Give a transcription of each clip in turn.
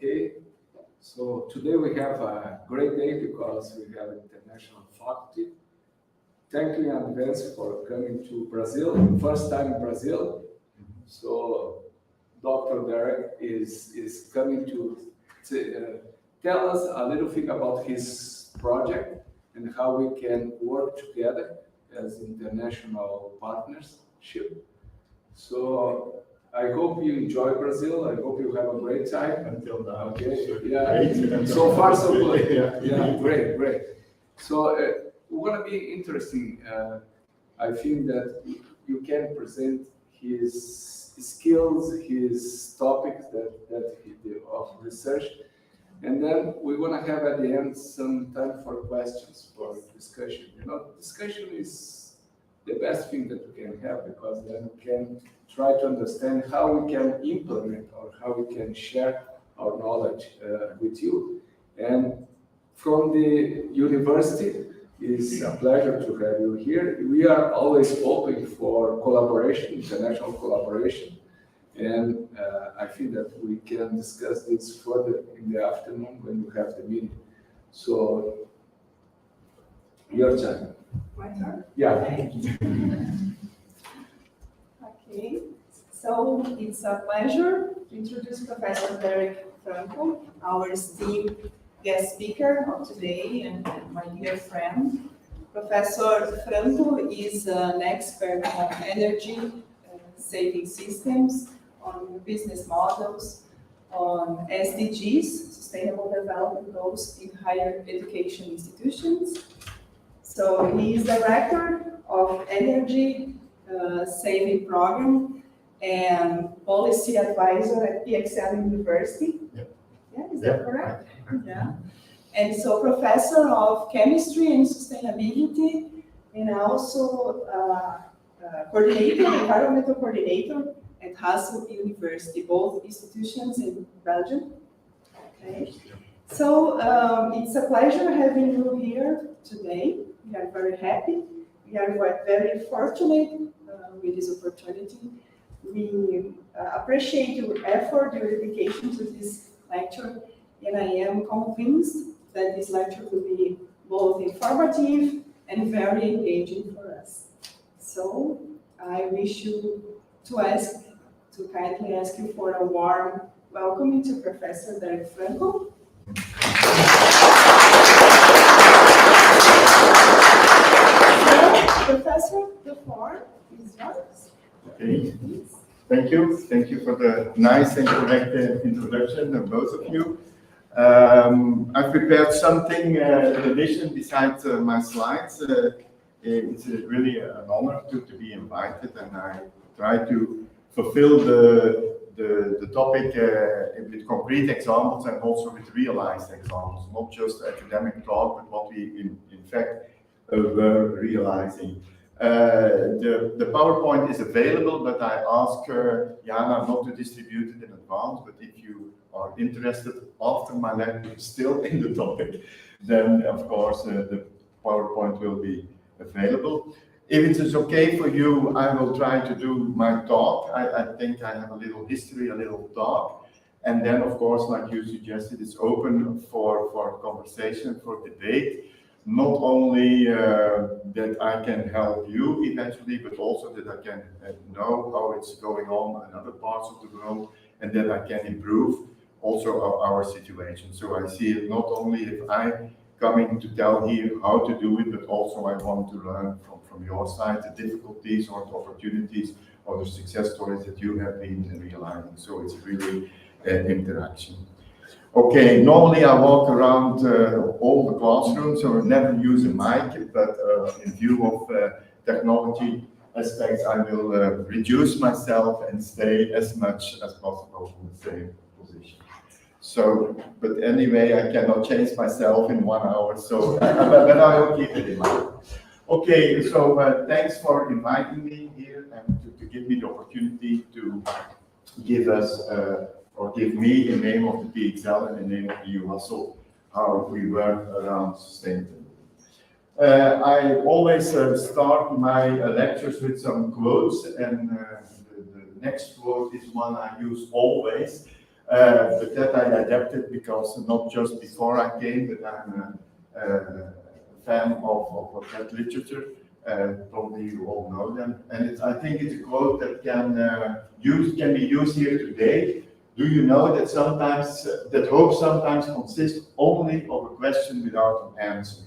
Okay, so today we have a great day because we have international faculty. Thank you in advance for coming to Brazil, first time in Brazil. So Dr. Derek is coming to tell us a little thing about his project and how we can work together as international partnership. So I hope you enjoy Brazil. I hope you have a great time. Until now. Okay. So Yeah. So far, so good. Yeah. Great. So we're gonna be interesting. I think that you can present his skills, his topics that he did of research, and then we're gonna have at the end some time for questions, for discussion. You know, discussion is the best thing that we can have because then we can try to understand how we can implement or how we can share our knowledge with you. And from the university, it's a pleasure to have you here. We are always open for collaboration, international collaboration. And I think that we can discuss this further in the afternoon when we have the meeting. So, your turn. My turn? Yeah. Okay, so it's a pleasure to introduce Professor Derek Franco, our esteemed guest speaker of today and my dear friend. Professor Franco is an expert on energy saving systems, on business models, on SDGs, Sustainable Development Goals in higher education institutions. So he is director of Energy Saving Program and Policy Advisor at EXL University. Yep. Yeah, is that correct? Yeah. And so Professor of Chemistry and Sustainability, and also coordinator, environmental coordinator at Hasselt University, both institutions in Belgium. Okay. So it's a pleasure having you here today. We are very happy. We are very fortunate with this opportunity. We appreciate your effort, your dedication to this lecture, and I am convinced that this lecture will be both informative and very engaging for us. So I wish you to kindly ask you for a warm welcome to Professor Derek Franco. Professor, the floor is yours. Okay. Thank you. Thank you for the nice and correct introduction of both of you. I've prepared something in addition besides my slides. It's really an honor to be invited, and I try to fulfill the topic with concrete examples and also with realized examples, not just academic talk, but what we in fact were realizing. The PowerPoint is available, but I ask Jana not to distribute it in advance, but if you are interested after my lecture still in the topic, then of course the PowerPoint will be available. If it is okay for you, I will try to do my talk. I think I have a little history, a little talk. And then, of course, like you suggested, it's open for conversation, for debate. Not only that I can help you eventually, but also that I can know how it's going on in other parts of the world, and that I can improve also our situation. So I see it not only if I coming to tell here how to do it, but also I want to learn from your side the difficulties or the opportunities or the success stories that you have been realizing. So it's really an interaction. Okay, normally I walk around all the classrooms, so I never use a mic, but in view of technology aspects, I will reduce myself and stay as much as possible in the same position. So, but anyway, I cannot change myself in 1 hour, so but I will keep it in mind. Okay, so thanks for inviting me here and to give me the opportunity to give us or give me in the name of the PXL and in the name of the EU Hasselt how we work around sustainability. I always start my lectures with some quotes, and the next quote is one I use always. But that I adapted because not just before I came, but I'm a fan of that literature. Probably you all know them. And I think it's a quote that can be used here today. Do you know that sometimes that hope sometimes consists only of a question without an answer?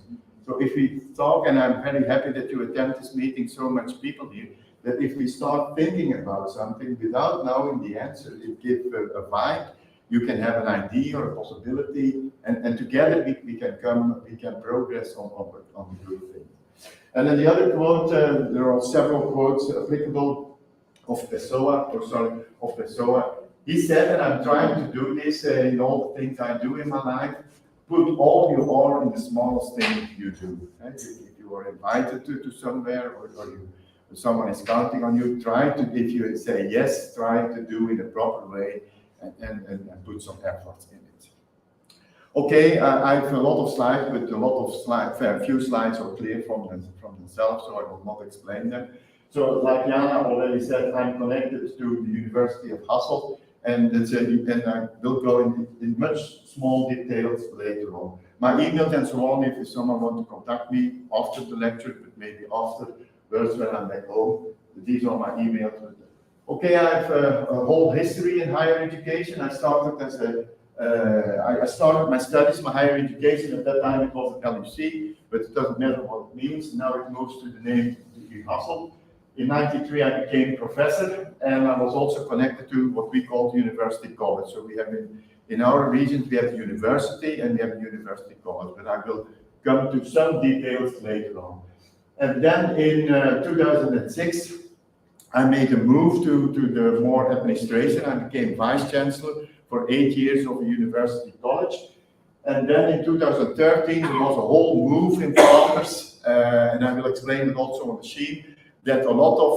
So if we talk, and I'm very happy that you attend this meeting, so much people here, that if we start thinking about something without knowing the answer, it gives a vibe. You can have an idea or a possibility, and together we can progress on the good thing. And then the other quote, there are several quotes applicable of Pessoa. He said, and I'm trying to do this in all the things I do in my life, put all you are in the smallest thing you do. If you are invited to somewhere, or someone is counting on you, if you say yes, try to do it in a proper way and put some effort in it. Okay, I have a lot of slides, but a few slides are clear from themselves, so I will not explain them. So, like Jana already said, I'm connected to the University of Hasselt, and I will go in much small details later on. My emails and so on, if someone wants to contact me after the lecture, but maybe afterwards when I'm back home, these are my emails. Okay, I have a whole history in higher education. I started I started my studies, my higher education. At that time it was at LUC, but it doesn't matter what it means. Now it moves to the name UU Hasselt. In '93 I became professor, and I was also connected to what we call the University College. So we have in our regions we have the university and we have the University College, but I will come to some details later on. And then in 2006 I made a move to the more administration. I became vice chancellor for 8 years of a university college. And then in 2013, there was a whole move in Flanders, and I will explain it also on the sheet, that a lot of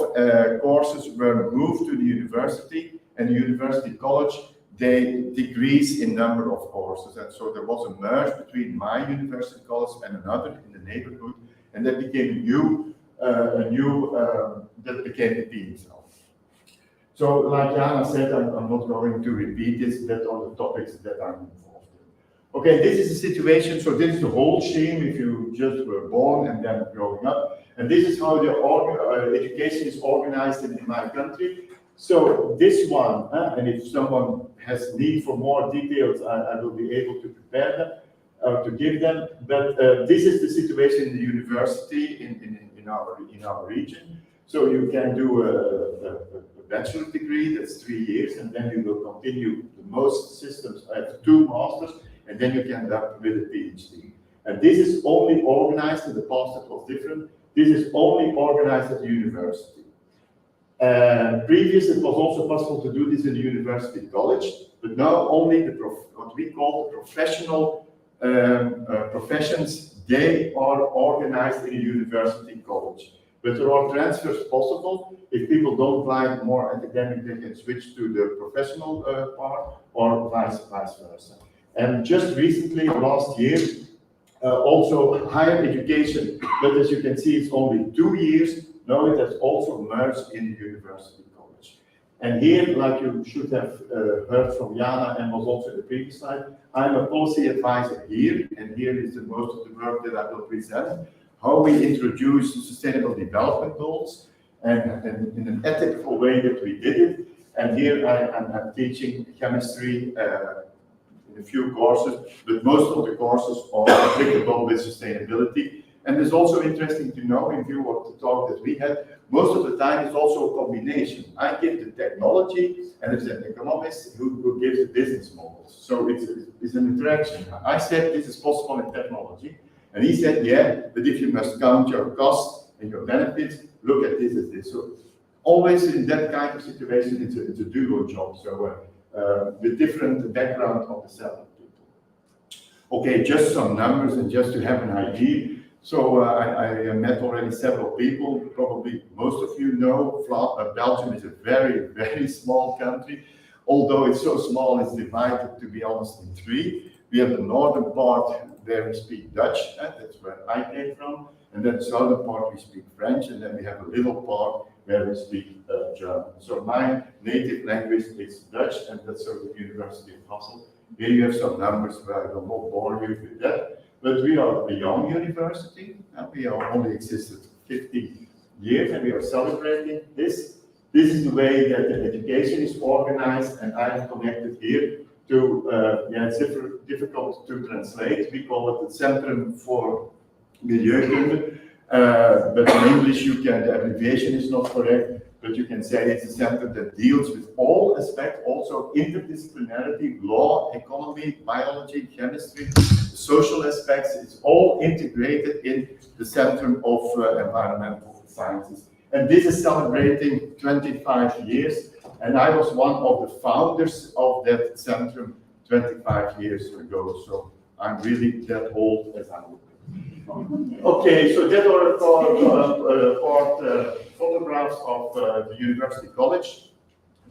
courses were moved to the university, and the university college, they decrease in number of courses. And so there was a merge between my university college and another in the neighborhood, and that became that became the PXL. So, like Jana said, I'm not going to repeat this, that are the topics that I'm involved in. Okay, this is the situation, so this is the whole scheme if you just were born and then growing up. And this is how the education is organized in my country. So this one, and if someone has need for more details, I will be able to prepare them, to give them. But this is the situation in the university in our region. So you can do a bachelor's degree, that's 3 years, and then you will continue. Most systems have 2 masters, and then you can end up with a PhD. And this is only organized, in the past it was different, this is only organized at the university. Previously, it was also possible to do this in the university college, but now only what we call the professional professions, they are organized in a university college. But there are transfers possible. If people don't like more academic, they can switch to the professional part, or vice versa. And just recently, last year, also higher education, but as you can see, it's only 2 years. Now it has also merged in the university college. And here, like you should have heard from Jana and was also in the previous slide, I'm a policy advisor here, and here is the most of the work that I will present. How we introduce sustainable development goals, and in an ethical way that we did it. And here I'm teaching chemistry in a few courses, but most of the courses are applicable with sustainability. And it's also interesting to know, in view of the talk that we had, most of the time it's also a combination. I give the technology, and it's an economist who gives the business models. So it's an interaction. I said this is possible in technology. And he said, yeah, but if you must count your costs and your benefits, look at this as this. So always in that kind of situation, it's a dual job. So the different background of the several people. Okay, just some numbers and just to have an idea. So I met already several people. Probably most of you know Belgium is a very, very small country. Although it's so small, it's divided, to be honest, in 3. We have the northern part where we speak Dutch, that's where I came from, and then the southern part we speak French, and then we have a little part where we speak German. So my native language is Dutch, and that's also the University of Hasselt. Here you have some numbers where I will not bore you with that, but we are a young university, and we are only existed 50 years, and we are celebrating this. This is the way that the education is organized, and I am connected here to, it's difficult to translate. We call it the Centrum for Milieukunde, but in English the abbreviation is not correct, but you can say it's a center that deals with all aspects, also interdisciplinarity, law, economy, biology, chemistry, social aspects. It's all integrated in the Centrum of Environmental Sciences. And this is celebrating 25 years, and I was one of the founders of that Centrum 25 years ago, so I'm really that old as I look. Okay, so that are photographs of the University College.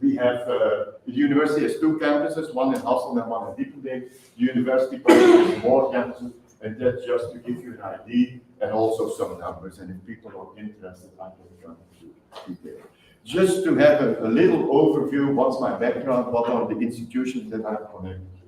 We have, the university has two campuses, one in Hasselt and one in Diepenbeek. The University College has more campuses, and that's just to give you an idea, and also some numbers, and if people are interested, I can come to detail. Just to have a little overview, what's my background, what are the institutions that I'm connected to.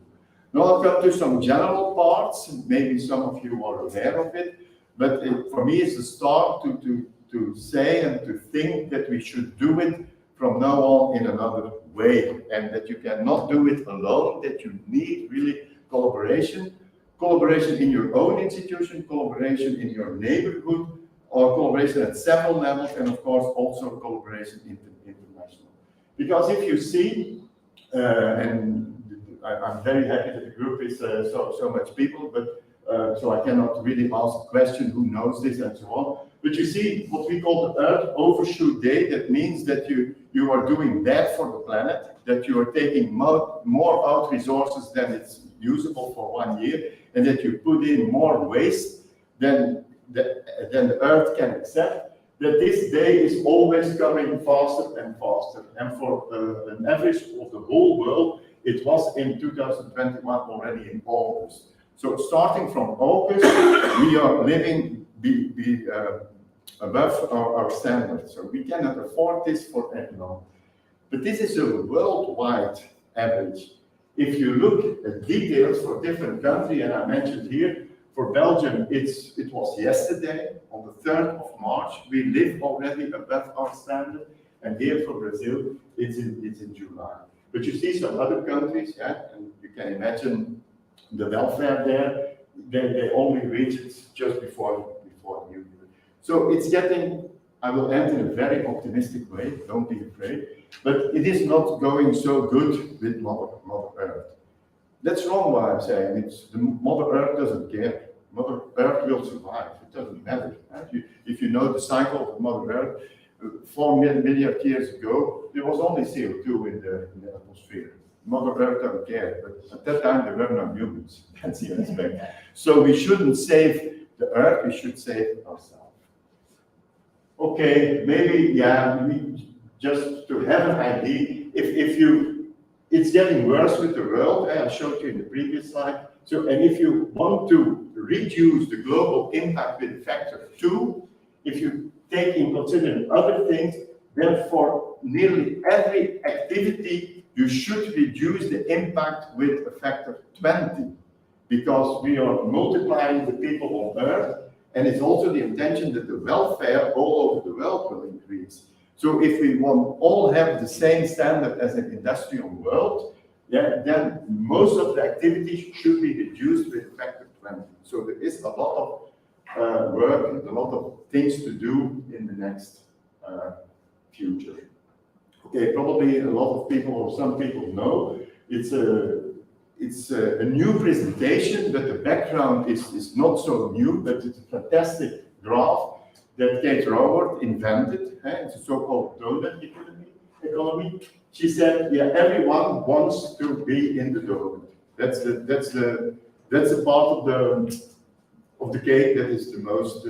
Now I'll come to some general parts, maybe some of you are aware of it, but for me it's a start to say and to think that we should do it from now on in another way, and that you cannot do it alone, that you need really collaboration. Collaboration in your own institution, collaboration in your neighborhood, or collaboration at several levels, and of course also collaboration international. Because if you see, and I'm very happy that the group is so much people, but so I cannot really ask a question who knows this and so on. But you see what we call the Earth Overshoot Day. That means that you are doing bad for the planet, that you are taking more out resources than it's usable for 1 year, and that you put in more waste than the Earth can accept, that this day is always coming faster and faster. And for an average of the whole world, it was in 2021 already in August. So starting from August, we are living above our standards. So we cannot afford this for any longer. But this is a worldwide average. If you look at details for different countries, and I mentioned here, for Belgium, it was yesterday, on the 3rd of March, we live already above our standard, and here for Brazil, it's in July. But you see some other countries, yeah, and you can imagine the welfare there, they only reach it just before New Year. So it's getting, I will end in a very optimistic way, don't be afraid, but it is not going so good with Mother Earth. That's wrong what I'm saying. The Mother Earth doesn't care. Mother Earth will survive. It doesn't matter. Right? If you know the cycle of Mother Earth, 4 million years ago, there was only CO2 in the atmosphere. Mother Earth doesn't care, but at that time there were no humans. That's the aspect. So we shouldn't save the Earth, we should save ourselves. Okay, maybe, just to have an idea, it's getting worse with the world, I showed you in the previous slide. So, and if you want to reduce the global impact with factor 2, if you take in consideration other things, then for nearly every activity, you should reduce the impact with a factor 20, because we are multiplying the people on Earth, and it's also the intention that the welfare all over the world will increase. So if we want all have the same standard as an industrial world, then most of the activities should be reduced with factor 20. So there is a lot of work, a lot of things to do in the next future. Okay, probably a lot of people or some people know it's a new presentation, but the background is not so new, but it's a fantastic graph that Kate Raworth invented. It's a so-called donut economy. She said, everyone wants to be in the donut. That's the part of the cake that is the most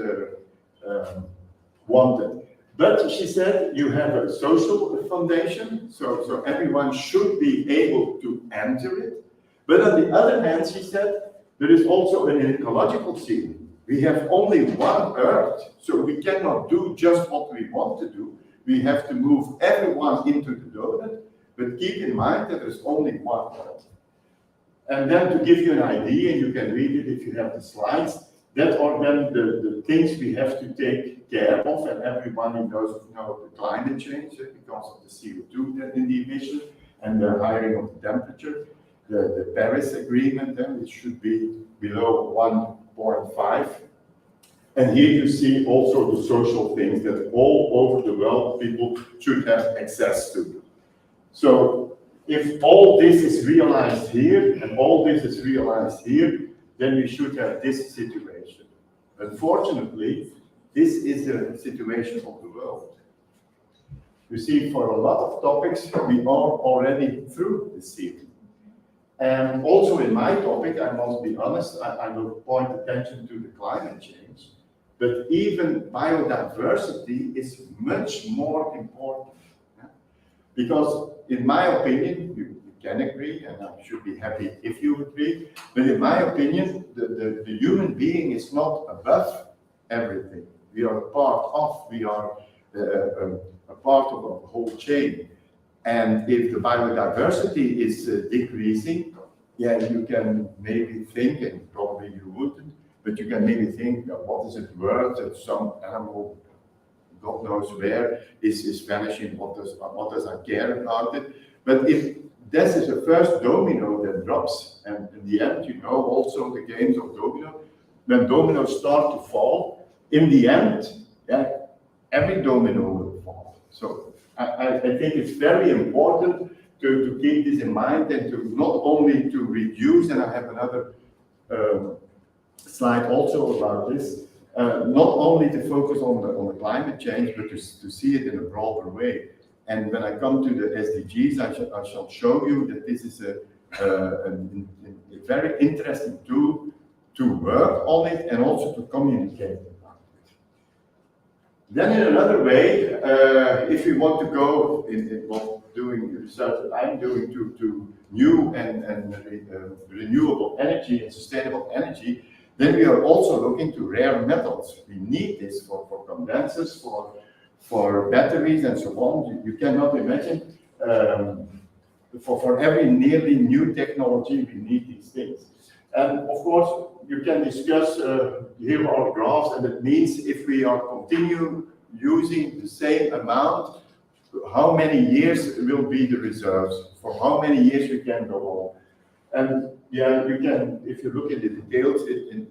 wanted. But she said you have a social foundation, so everyone should be able to enter it. But on the other hand, she said, there is also an ecological scene. We have only one Earth, so we cannot do just what we want to do. we have to move everyone into the donut, but keep in mind that there's only one world. And then to give you an idea, and you can read it if you have the slides, that are then the things we have to take care of, and everyone knows the climate change because of the CO2 in the emission and the higher of the temperature. The Paris Agreement, then it should be below 1.5. And here you see also the social things that all over the world people should have access to. So if all this is realized here and all this is realized here, then we should have this situation. Unfortunately, this is the situation of the world. You see, for a lot of topics, we are already through the ceiling. And also in my topic, I must be honest, I will point attention to the climate change, but even biodiversity is much more important. Because in my opinion, you can agree, and I should be happy if you agree, but in my opinion, the human being is not above everything. We are a part of, we are a part of a whole chain. And if the biodiversity is decreasing, yeah, you can maybe think, and probably you wouldn't, but you can maybe think, what is it worth that some animal, God knows where, is vanishing, what does I care about it? But if this is the first domino that drops, and in the end, you know also the games of domino, when dominoes start to fall, in the end, yeah, every domino will fall. So I think it's very important to keep this in mind and to not only to reduce, and I have another slide also about this, not only to focus on the climate change, but to see it in a broader way. And when I come to the SDGs, I shall show you that this is a very interesting tool to work on it and also to communicate about it. Then in another way, if we want to go in what doing research that I'm doing to new and renewable energy and sustainable energy, then we are also looking to rare metals. We need this for condensers, for batteries and so on. You cannot imagine, for every nearly new technology, we need these things. And of course, you can discuss, here are graphs, and it means if we are continue using the same amount, how many years will be the reserves, for how many years we can go on. And yeah, you can, if you look at the details,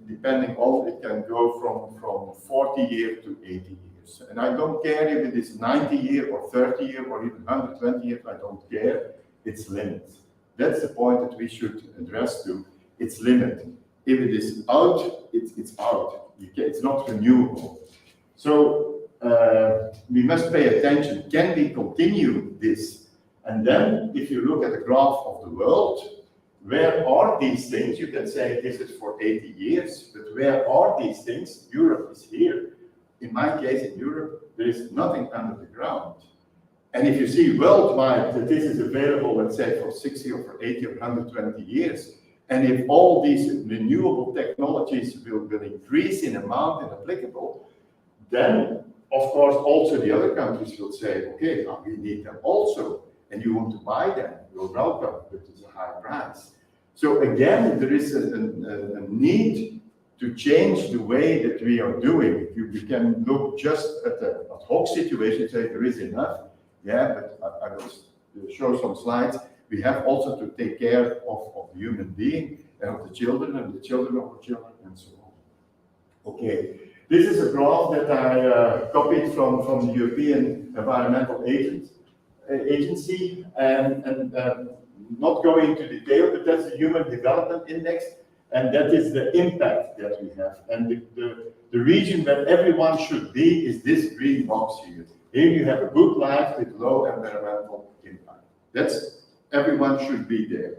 depending on, it can go from 40 years to 80 years. And I don't care if it is 90 years or 30 years or even 120 years, I don't care, it's limit. That's the point that we should address to, it's limit. If it is out, it's out. It's not renewable. So we must pay attention, can we continue this? And then if you look at the graph of the world, where are these things? You can say this is for 80 years, but where are these things? Europe is here. In my case, in Europe, there is nothing under the ground. And if you see worldwide that this is available, let's say for 60 or for 80 or 120 years, and if all these renewable technologies will increase in amount and applicable, then of course also the other countries will say, okay, we need them also. And you want to buy them, you're welcome, but it's a high price. So again, there is a need to change the way that we are doing. You can look just at the ad hoc situation and say there is enough. Yeah, but I will show some slides. We have also to take care of the human being and of the children and the children of the children and so on. Okay, this is a graph that I copied from the European Environmental Agency, and not going into detail, but that's the Human Development Index, and that is the impact that we have. And the region where everyone should be is this green box here. Here you have a good life with low environmental impact. That's, everyone should be there.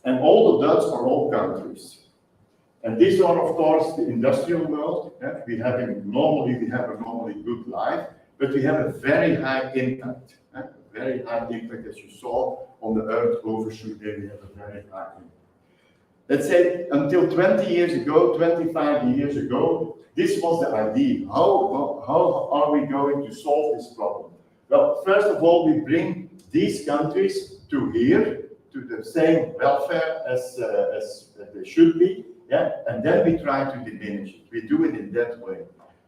And all the dots are all countries. And these are, of course, the industrial world. Yeah? We have a normally good life, but we have a very high impact. Yeah? Very high impact, as you saw on the Earth overshoot there, we have a very high impact. Let's say until 20 years ago, 25 years ago, this was the idea. How are we going to solve this problem? Well, first of all, we bring these countries to here, to the same welfare as they should be, yeah, and then we try to diminish it. We do it in that way.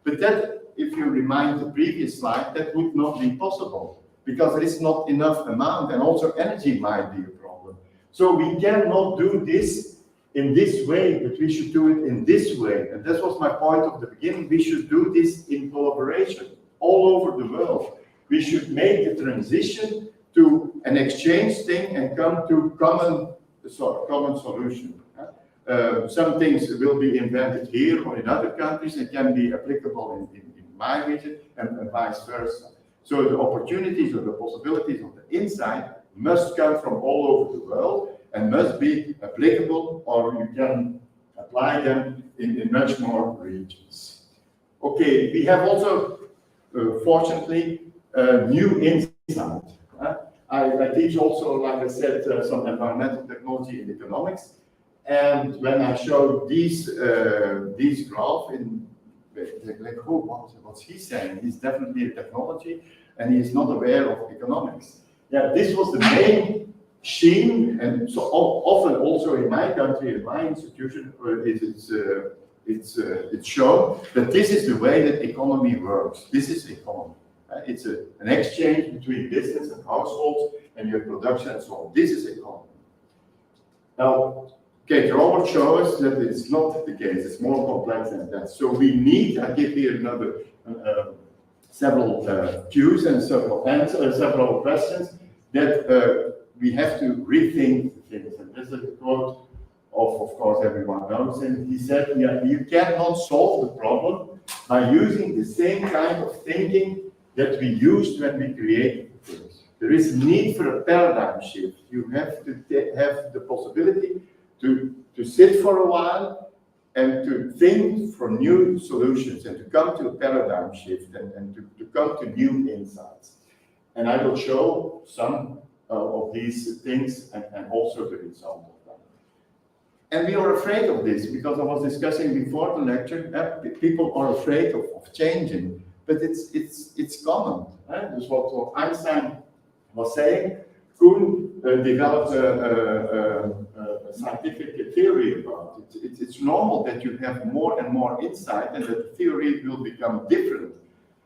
But that, if you remind the previous slide, that would not be possible because there is not enough amount, and also energy might be a problem. So we cannot do this in this way, but we should do it in this way. And that was my point of the beginning. We should do this in collaboration all over the world. We should make the transition to an exchange thing and come to common solution. Some things will be invented here or in other countries and can be applicable in my region and vice versa. So the opportunities or the possibilities on the inside must come from all over the world and must be applicable, or you can apply them in much more regions. Okay, we have also, fortunately, new insight. I teach also, like I said, some environmental technology and economics. And when I show these graphs, like, oh, what's he saying? He's definitely a technology, and he is not aware of economics. Yeah, this was the main scheme, and so often also in my country, in my institution, it's shown that this is the way that economy works. This is economy. It's an exchange between business and households and your production and so on. This is economy. Now, okay, Robert showed us that it's not the case. It's more complex than that. So we need, I give here another several cues and several questions that we have to rethink things. And this is a quote of course, everyone knows. And he said, yeah, you cannot solve the problem by using the same kind of thinking that we used when we created things. There is need for a paradigm shift. You have to have the possibility to sit for a while and to think for new solutions and to come to a paradigm shift and to come to new insights. And I will show some of these things and also the result of them. And we are afraid of this because I was discussing before the lecture, people are afraid of changing. But it's common. That's what Einstein was saying. Kuhn developed a scientific theory about it. It's normal that you have more and more insight and that the theory will become different.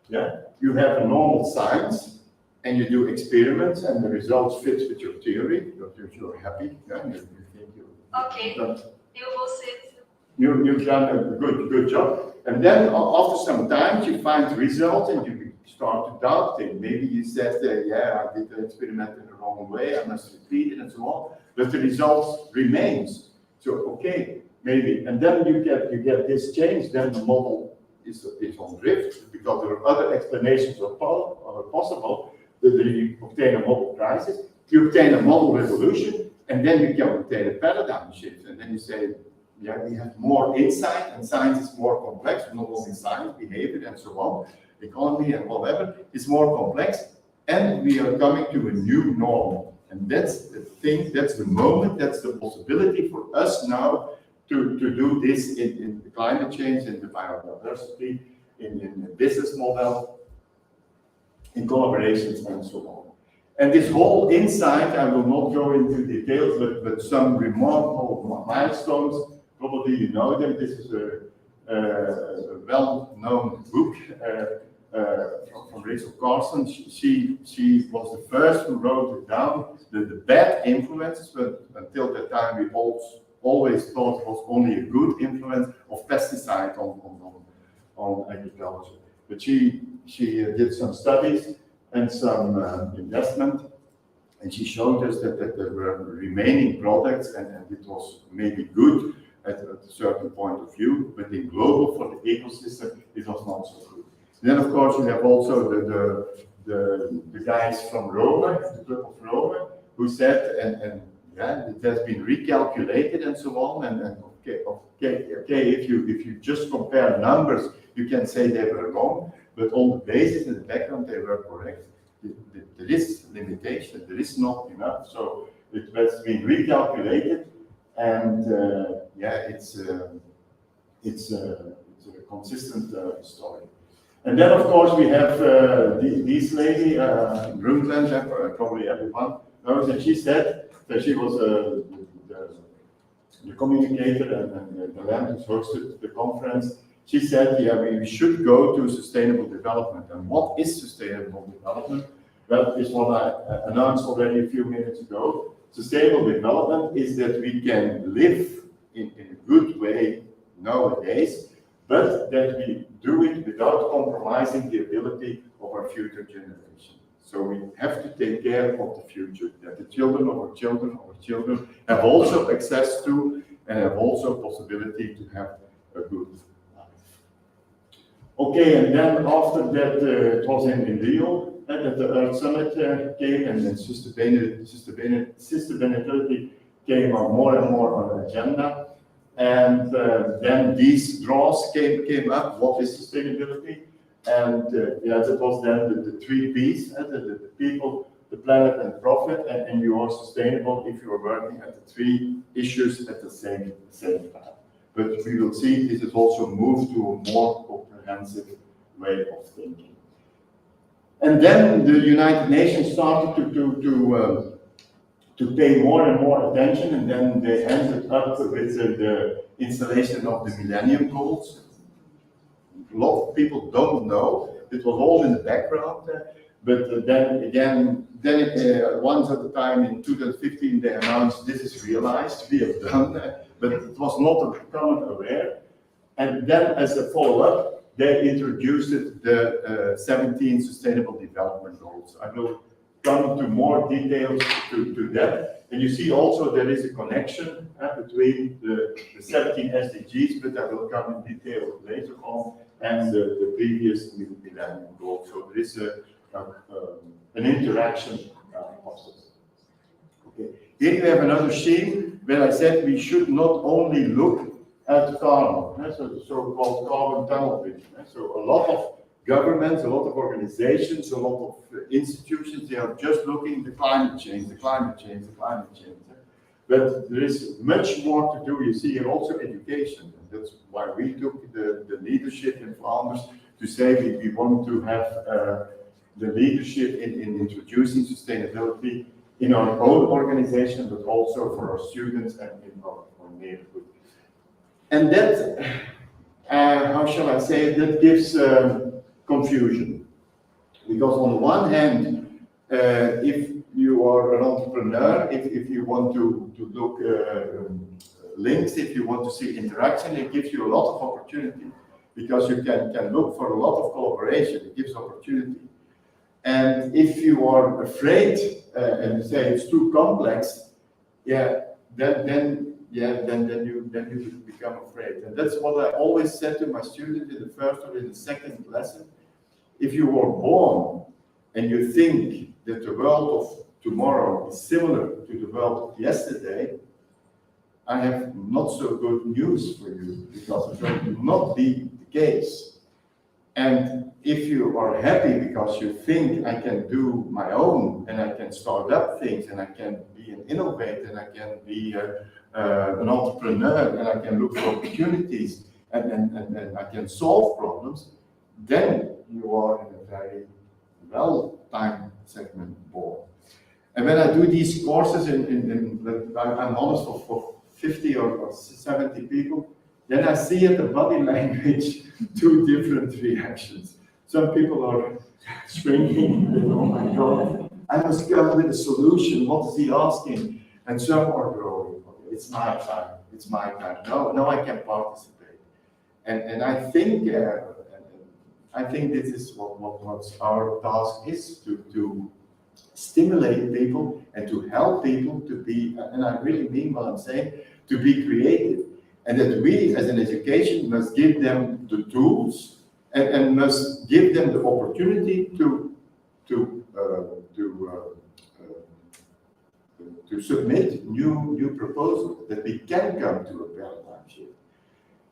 Yeah, you have a normal science and you do experiments and the results fit with your theory. You're happy. Yeah? You think okay. You will sit. You've done a good job. And then after some time, you find results and you start to doubt things. Maybe you said, yeah, I did the experiment in the wrong way, I must repeat it and so on. But the result remains. So, okay, maybe. And then you get this change, then the model is on drift because there are other explanations are possible. That you obtain a model crisis, you obtain a model revolution, and then you can obtain a paradigm shift. And then you say, yeah, we have more insight, and science is more complex, not only science, behavior, and so on, economy and whatever, is more complex, and we are coming to a new normal. And that's the thing, that's the moment, that's the possibility for us now to do this in the climate change, in the biodiversity, in the business model, in collaborations, and so on. And this whole insight, I will not go into details, but some remarkable milestones. Probably you know them. This is a well-known book from Rachel Carson. She was the first who wrote it down, the bad influences, but until that time we always thought it was only a good influence of pesticide on agriculture. But she did some studies and some investment, and she showed us that there were remaining products, and it was maybe good at a certain point of view, but in global for the ecosystem, it was not so good. And then, of course, you have also the guys from Rome, the Club of Rome, who said, and yeah, it has been recalculated and so on, and okay, if you just compare numbers, you can say they were wrong, but on the basis in the background, they were correct. There is limitation, there is not enough, so it has been recalculated. And yeah, it's a consistent story. And then, of course, we have this lady, Brundtland, probably everyone knows, and she said that she was the communicator and the man who hosted the conference. She said, yeah, we should go to sustainable development. And what is sustainable development? Well, it's what I announced already a few minutes ago. Sustainable development is that we can live in a good way nowadays, but that we do it without compromising the ability of our future generation. So we have to take care of the future, that the children of our children have also access to and have also possibility to have a good life. Okay, and then after that, it was in Rio, that the Earth Summit came, and then sustainability came on more and more on the agenda. And then these draws came up, what is sustainability? And yeah, that was then the 3 Ps, the people, the planet, and profit, and you are sustainable if you are working at the 3 issues at the same time. But we will see this is also moved to a more comprehensive way of thinking. And then the United Nations started to pay more and more attention, and then they ended up with the installation of the Millennium Goals. A lot of people don't know, it was all in the background, but then again, once at a time in 2015 they announced this is realized, we have done that, but it was not common aware. And then as a follow-up, they introduced the 17 Sustainable Development Goals. I will come to more details to that. And you see also there is a connection between the 17 SDGs, but I will come in detail later on, and the previous Millennium Goals. So there is an interaction process. Okay. Here you have another scheme where I said we should not only look at carbon, so the so-called carbon tunnel vision. So a lot of governments, a lot of organizations, a lot of institutions, they are just looking at the climate change. But there is much more to do. You see here also education. And that's why we took the leadership in Flanders to say we want to have the leadership in introducing sustainability in our own organization, but also for our students and in our neighborhood. And that, how shall I say, that gives confusion. Because on the one hand, if you are an entrepreneur, if you want to look links, if you want to see interaction, it gives you a lot of opportunity. Because you can look for a lot of collaboration, it gives opportunity. And if you are afraid and say it's too complex, yeah, then you become afraid. And that's what I always said to my students in the first or in the second lesson. If you were born and you think that the world of tomorrow is similar to the world of yesterday, I have not so good news for you, because it will not be the case. And if you are happy because you think I can do my own, and I can start up things, and I can be an innovator, and I can be an entrepreneur, and I can look for opportunities, and I can solve problems, then you are in a very well-timed segment born. And when I do these courses, I'm honest, for 50 or 70 people, then I see at the body language 2 different reactions. Some people are shrinking, oh my God, I must come with a solution, what is he asking? And some are growing, okay, it's my time, now I can participate. And I think this is what our task is, to stimulate people and to help people to be, and I really mean what I'm saying, to be creative. And that we as an education must give them the tools and must give them the opportunity to submit new proposals, that we can come to a paradigm shift.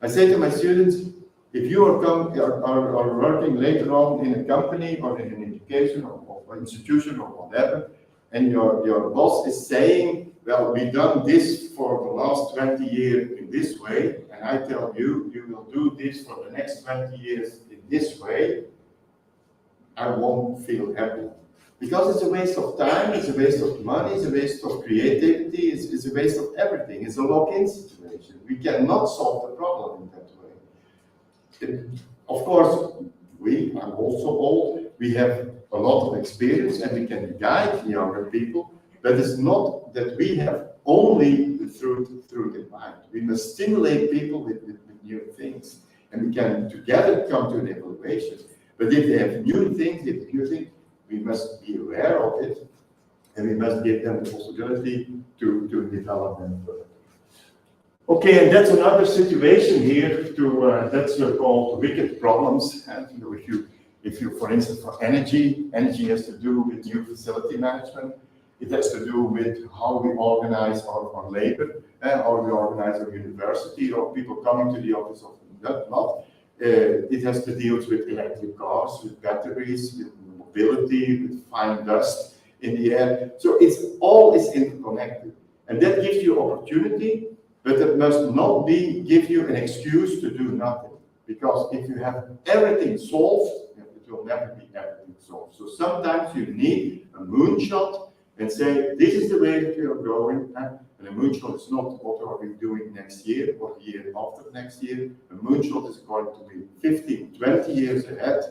I say to my students, if you are working later on in a company or in an education or institution or whatever, and your boss is saying, well, we've done this for the last 20 years in this way, and I tell you, you will do this for the next 20 years in this way, I won't feel happy. Because it's a waste of time, it's a waste of money, it's a waste of creativity, it's a waste of everything. It's a lock-in situation. We cannot solve the problem in that way. Of course, I'm also old, we have a lot of experience and we can guide younger people, but it's not that we have only the truth in mind. We must stimulate people with new things, and we can together come to an evaluation. But if they have new things, we must be aware of it, and we must give them the possibility to develop them further. Okay, and that's another situation here that's called wicked problems. And if you, for instance, for energy has to do with new facility management. It has to do with how we organize our labor, how we organize our university, or people coming to the office of that not. It has to deal with electric cars, with batteries, with mobility, with fine dust in the air. So all is interconnected. And that gives you opportunity, but it must not give you an excuse to do nothing. Because if you have everything solved, it will never be everything solved. So sometimes you need a moonshot and say, this is the way that we are going. And a moonshot is not what are we doing next year or the year after next year. A moonshot is going to be 15, 20 years ahead.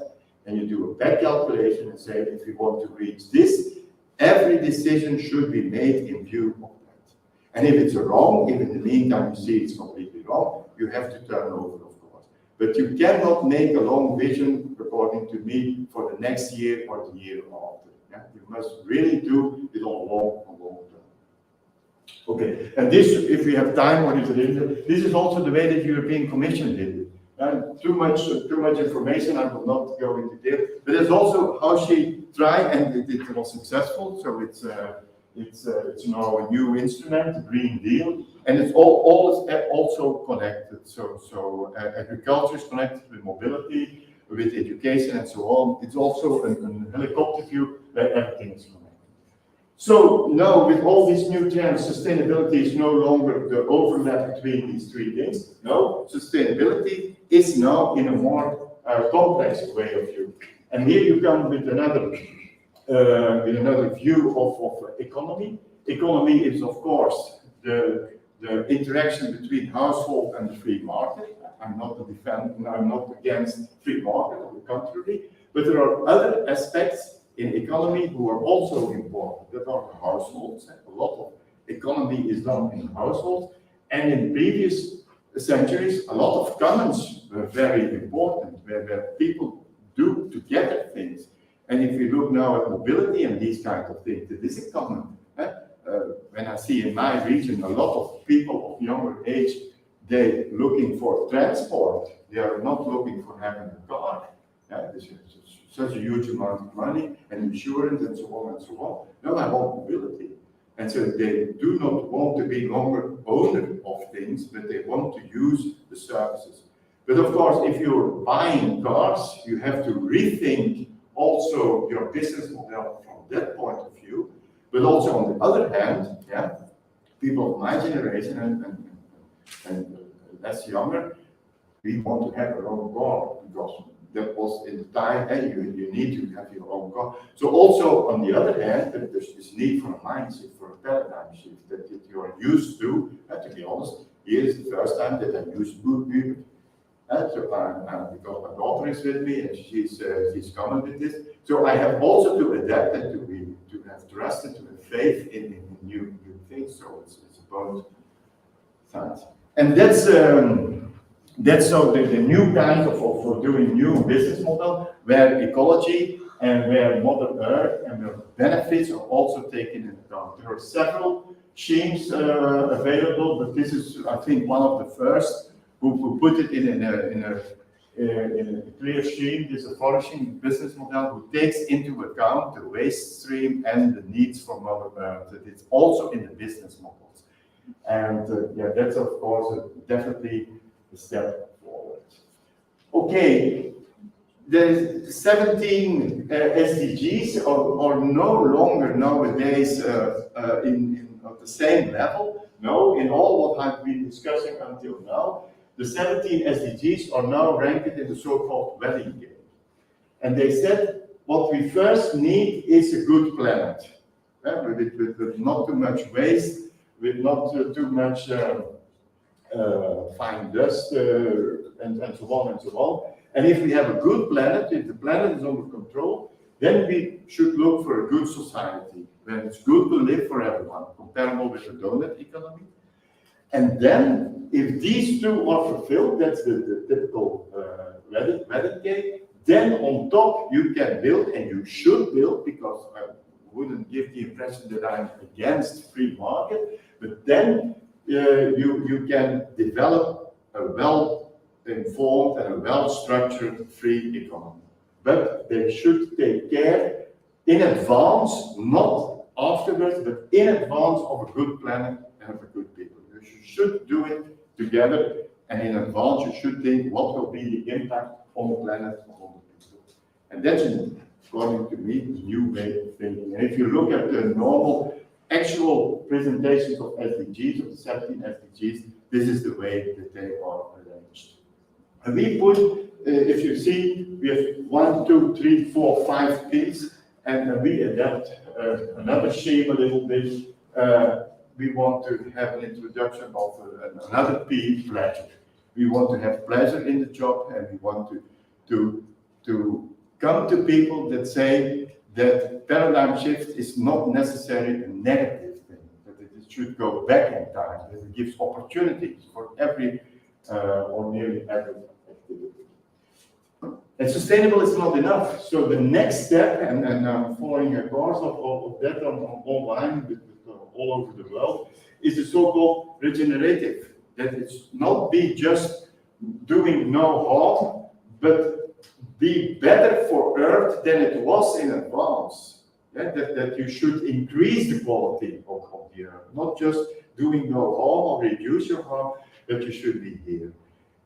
And you do a back calculation and say, if we want to reach this, every decision should be made in view of that. And if it's wrong, if in the meantime you see it's completely wrong, you have to turn over, of course. But you cannot make a long vision, according to me, for the next year or the year after. Yeah? You must really do it on long term. Okay, and this, if we have time, this is also the way that the European Commission did it. Too much information, I will not go into detail. But it's also how she tried, and it was successful. So it's now a new instrument, the Green Deal, and it's all is also connected. So agriculture is connected with mobility, with education, and so on. It's also a helicopter view where everything is connected. So now, with all these new trends, sustainability is no longer the overlap between these three things. No, sustainability is now in a more complex way of view. And here you come with another view of economy. Economy is, of course, the interaction between household and the free market. I'm not against free market, on the contrary, but there are other aspects in economy who are also important. That are the households. A lot of economy is done in households, and in previous centuries, a lot of commons were very important, where people do together things. And if we look now at mobility and these kinds of things, it is a common. When I see in my region a lot of people of younger age, they're looking for transport. They are not looking for having a car. This is such a huge amount of money and insurance and so on and so on. No, I want mobility. And so they do not want to be longer owner of things, but they want to use the services. But of course, if you're buying cars, you have to rethink also your business model from that point of view. But also on the other hand, people of my generation and less younger, we want to have our own car because that was in the time, you need to have your own car. So also on the other hand, there's this need for a mindset, for a paradigm shift that you are used to be honest, here is the first time that I use Uber. Because my daughter is with me and she's coming with this. So I have also to adapt and to have trust and to have faith in new things. So it's about science. And that's so the new kind of doing new business model where ecology and where Mother Earth and the benefits are also taken into account. There are several schemes available, but this is, I think, one of the first who put it in a clear scheme. This is a flourishing business model who takes into account the waste stream and the needs for Mother Earth. It's also in the business models. And that's of course definitely a step forward. Okay, the 17 SDGs are no longer nowadays at the same level. No, in all what I've been discussing until now, the 17 SDGs are now ranked in the so-called value game. And they said what we first need is a good planet, with not too much waste, with not too much fine dust, and so on and so on. And if we have a good planet, if the planet is under control, then we should look for a good society, where it's good to live for everyone, comparable with the donut economy. And then, if these two are fulfilled, that's the typical wedding cake, then on top you can build, and you should build, because I wouldn't give the impression that I'm against free market, but then you can develop a well-informed and a well-structured free economy. But they should take care in advance, not afterwards, but in advance of a good planet and of a good people. You should do it together, and in advance you should think what will be the impact on the planet and on the people. And that's, according to me, the new way of thinking. And if you look at the normal actual presentations of SDGs, of the 17 SDGs, this is the way that they are arranged. And we put, if you see, we have 1, 2, 3, 4, 5 P's, and we adapt another shape a little bit. We want to have an introduction of another P, pleasure. We want to have pleasure in the job, and we want to come to people that say that paradigm shift is not necessarily a negative thing, that it should go back in time, that it gives opportunities for every or nearly every activity. And sustainable is not enough. So the next step, and I'm following a course of that online with all over the world, is the so-called regenerative. That it's not be just doing no harm, but be better for Earth than it was in advance. Yeah? That you should increase the quality of the Earth, not just doing no harm or reduce your harm, but you should be here.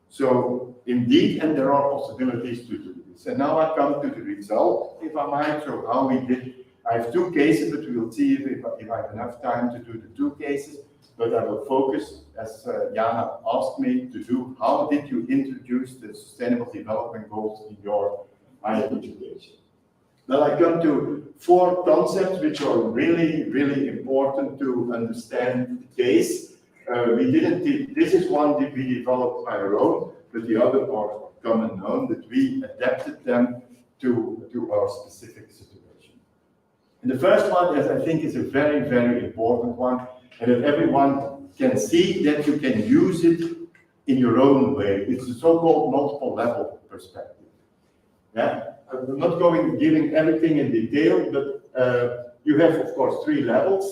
So indeed, and there are possibilities to do this. And now I come to the result, if I might, so how we did. I have 2 cases, but we will see if I have enough time to do the 2 cases. But I will focus, as Jana asked me to do, how did you introduce the Sustainable Development Goals in your higher education? Well, I come to 4 concepts which are really, really important to understand the case. This is one that we developed by our own, but the other are common known, that we adapted them to our specific situation. And the first one, as I think, is a very, very important one, and that everyone can see that you can use it in your own way. It's the so-called multiple level perspective. Yeah, I'm not giving everything in detail, but you have, of course, 3 levels.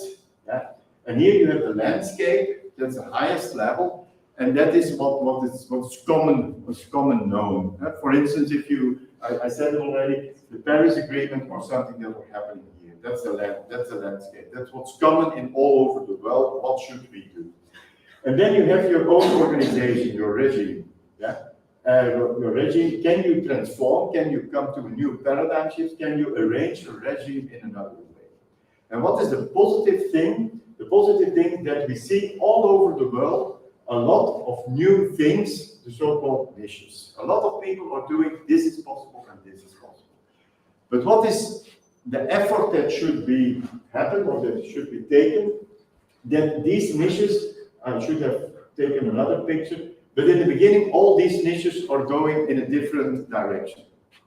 Yeah, and here you have the landscape. That's the highest level, and that is what's common known. For instance, if I said it already, the Paris Agreement or something that will happen here. That's the landscape. That's what's common in all over the world. What should we do? And then you have your own organization, your regime. Yeah, your regime. Can you transform? Can you come to a new paradigm shift? Can you arrange your regime in another way? And what is the positive thing? The positive thing that we see all over the world, a lot of new things, the so-called niches. A lot of people are doing this is possible and this is possible. But what is the effort that should be happen or that should be taken? That these niches, I should have taken another picture, but in the beginning, all these niches are going in a different direction.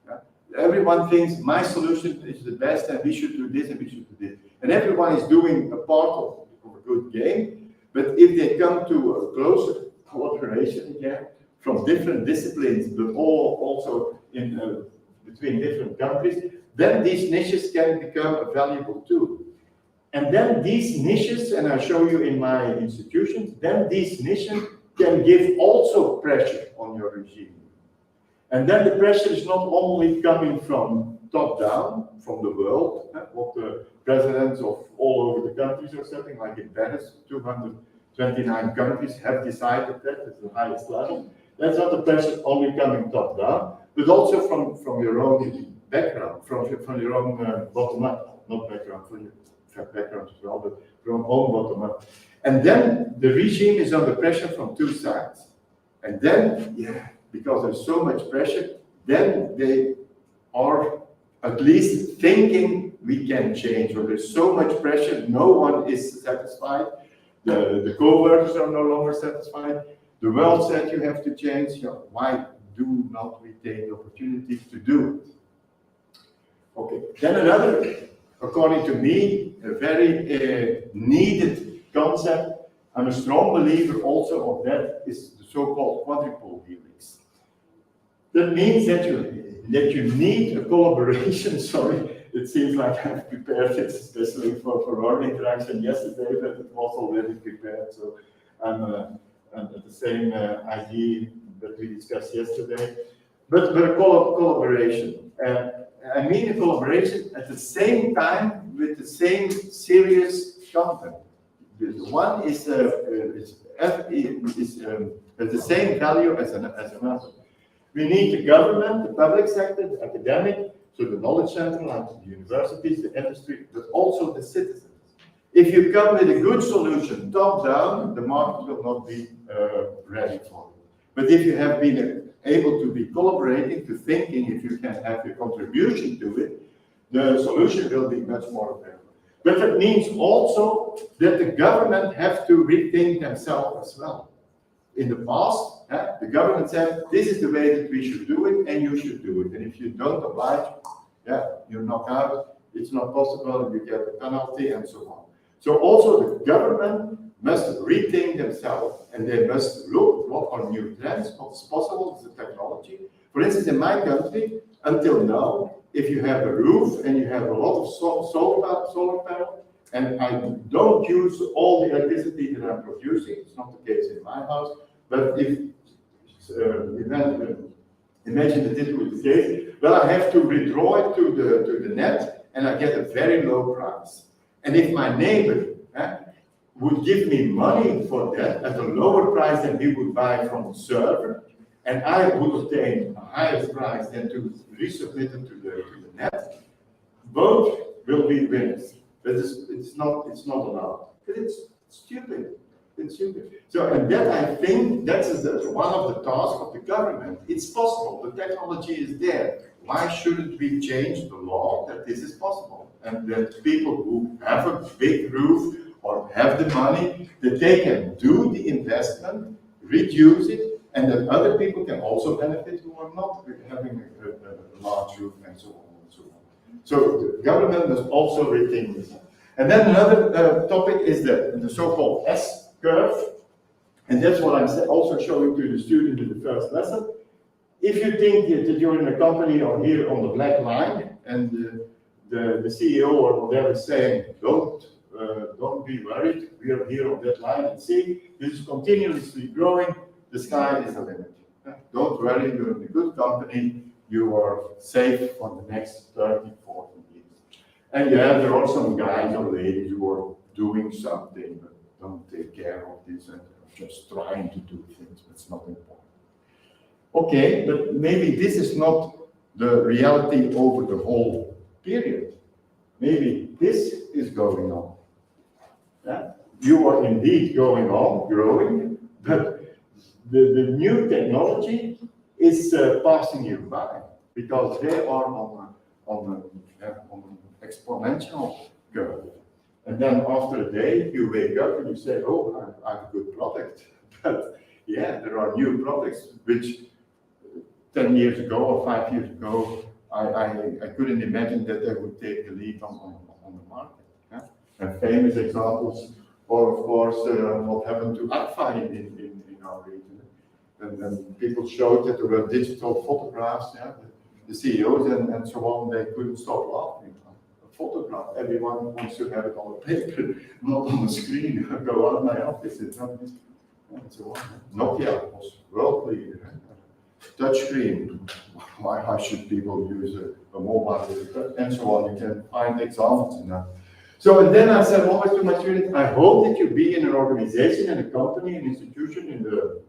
Yeah? Everyone thinks my solution is the best and we should do this and we should do this. And everyone is doing a part of a good game, but if they come to a closer cooperation again from different disciplines, but also in between different countries, then these niches can become a valuable tool. And then these niches, and I show you in my institutions, then these niches can give also pressure on your regime. And then the pressure is not only coming from top down, from the world, what the presidents of all over the countries are setting, like in Paris, 229 countries have decided that at the highest level. That's not the pressure only coming top down, but also from your own background, from your own bottom up, not background, from your background as well, but from own bottom up. And then the regime is under pressure from 2 sides. And then, because there's so much pressure, then they are at least thinking we can change. Or there's so much pressure, no one is satisfied. The co-workers are no longer satisfied. The world said you have to change. Yeah, why do not we take the opportunities to do it? Okay, then another, according to me, a very needed concept. I'm a strong believer also of that, is the so-called quadruple helix. That means that you need a collaboration. Sorry, it seems like I've prepared it especially for our interaction yesterday, but it was already prepared. So I'm at the same idea that we discussed yesterday. But a collaboration. I mean a collaboration at the same time with the same serious content. The one has the same value as another. We need the government, the public sector, the academic, so the knowledge center, like the universities, the industry, but also the citizens. If you come with a good solution, top down, the market will not be ready for it. But if you have been able to be collaborating, to thinking, if you can have your contribution to it, the solution will be much more available. But that means also that the government have to rethink themselves as well. In the past, the government said, this is the way that we should do it, and you should do it. And if you don't oblige, you're knocked out, it's not possible, you get a penalty, and so on. So also the government must rethink themselves, and they must look what are new trends, what's possible with the technology. For instance, in my country, until now, if you have a roof and you have a lot of solar panel, and I don't use all the electricity that I'm producing, it's not the case in my house, but if imagine that this was the case, well, I have to withdraw it to the net, and I get a very low price. And if my neighbor would give me money for that at a lower price than he would buy from the server, and I would obtain a higher price than to resubmit it to the net, both will be winners. But it's not allowed. It's stupid. It's stupid. So, and that I think that's one of the tasks of the government. It's possible. The technology is there. Why shouldn't we change the law that this is possible? And that people who have a big roof or have the money, that they can do the investment, reduce it, and that other people can also benefit who are not having a large roof and so on and so on. So the government must also rethink this. And then another topic is the so-called S-curve. And that's what I'm also showing to the student in the first lesson. If you think that you're in a company or here on the black line, and the CEO or whatever is saying, don't be worried, we are here on that line, and see, this is continuously growing, the sky is the limit. Don't worry, you're in a good company, you are safe for the next 30, 40 years. And there are some guys or ladies who are doing something, but don't take care of this and just trying to do things, that's not important. Okay, but maybe this is not the reality over the whole period. Maybe this is going on. You are indeed going on, growing, but the new technology is passing you by because they are on an exponential curve. And then after a day, you wake up and you say, oh, I have a good product. But there are new products which 10 years ago or 5 years ago, I couldn't imagine that they would take the lead on the market. And famous examples are, of course, what happened to Agfa in our region. And people showed that there were digital photographs, the CEOs and so on, they couldn't stop laughing. A photograph, everyone wants to have it on a paper, not on a screen. Go out of my office, and so on. Nokia was world leader. Touchscreen, why should people use a mobile and so on? You can find examples in that. So, and then I said always to my students, I hope that you be in an organization, in a company, an institution, in the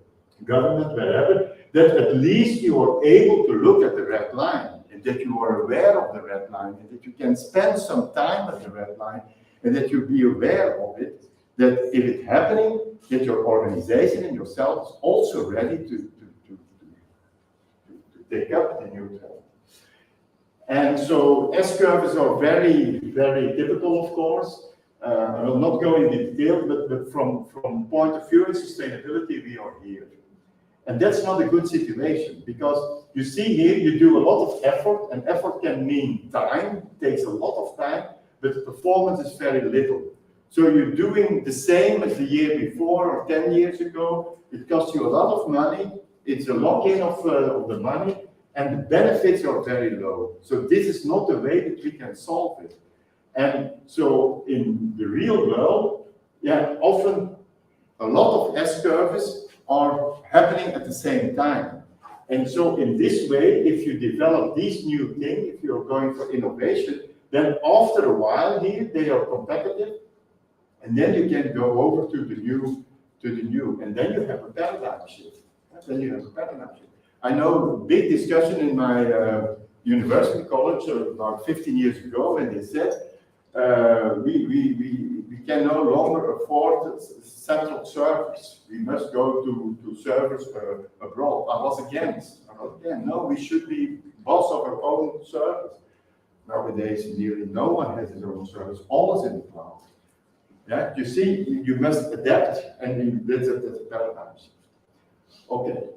government, wherever, that at least you are able to look at the red line, and that you are aware of the red line, and that you can spend some time at the red line, and that you be aware of it, that if it's happening, that your organization and yourself is also ready to take up the new trend. And so S-curves are very, very typical, of course. I will not go into detail, but from point of view in sustainability, we are here. And that's not a good situation, because you see here, you do a lot of effort, and effort can mean time, takes a lot of time, but performance is very little. So you're doing the same as the year before or 10 years ago. It costs you a lot of money. It's a lock-in of the money, and the benefits are very low. So this is not the way that we can solve it. And so in the real world, yeah, often a lot of S-curves are happening at the same time. And so in this way, if you develop these new things, if you're going for innovation, then after a while here, they are competitive. And then you can go over to the new, and then you have a paradigm shift. I know a big discussion in my university college about 15 years ago, and they said, we can no longer afford central servers. We must go to servers abroad. I was against. No, we should be boss of our own servers. Nowadays, nearly no one has his own servers. All is in the cloud. Yeah, you see, you must adapt, and that's a paradigm shift. Okay.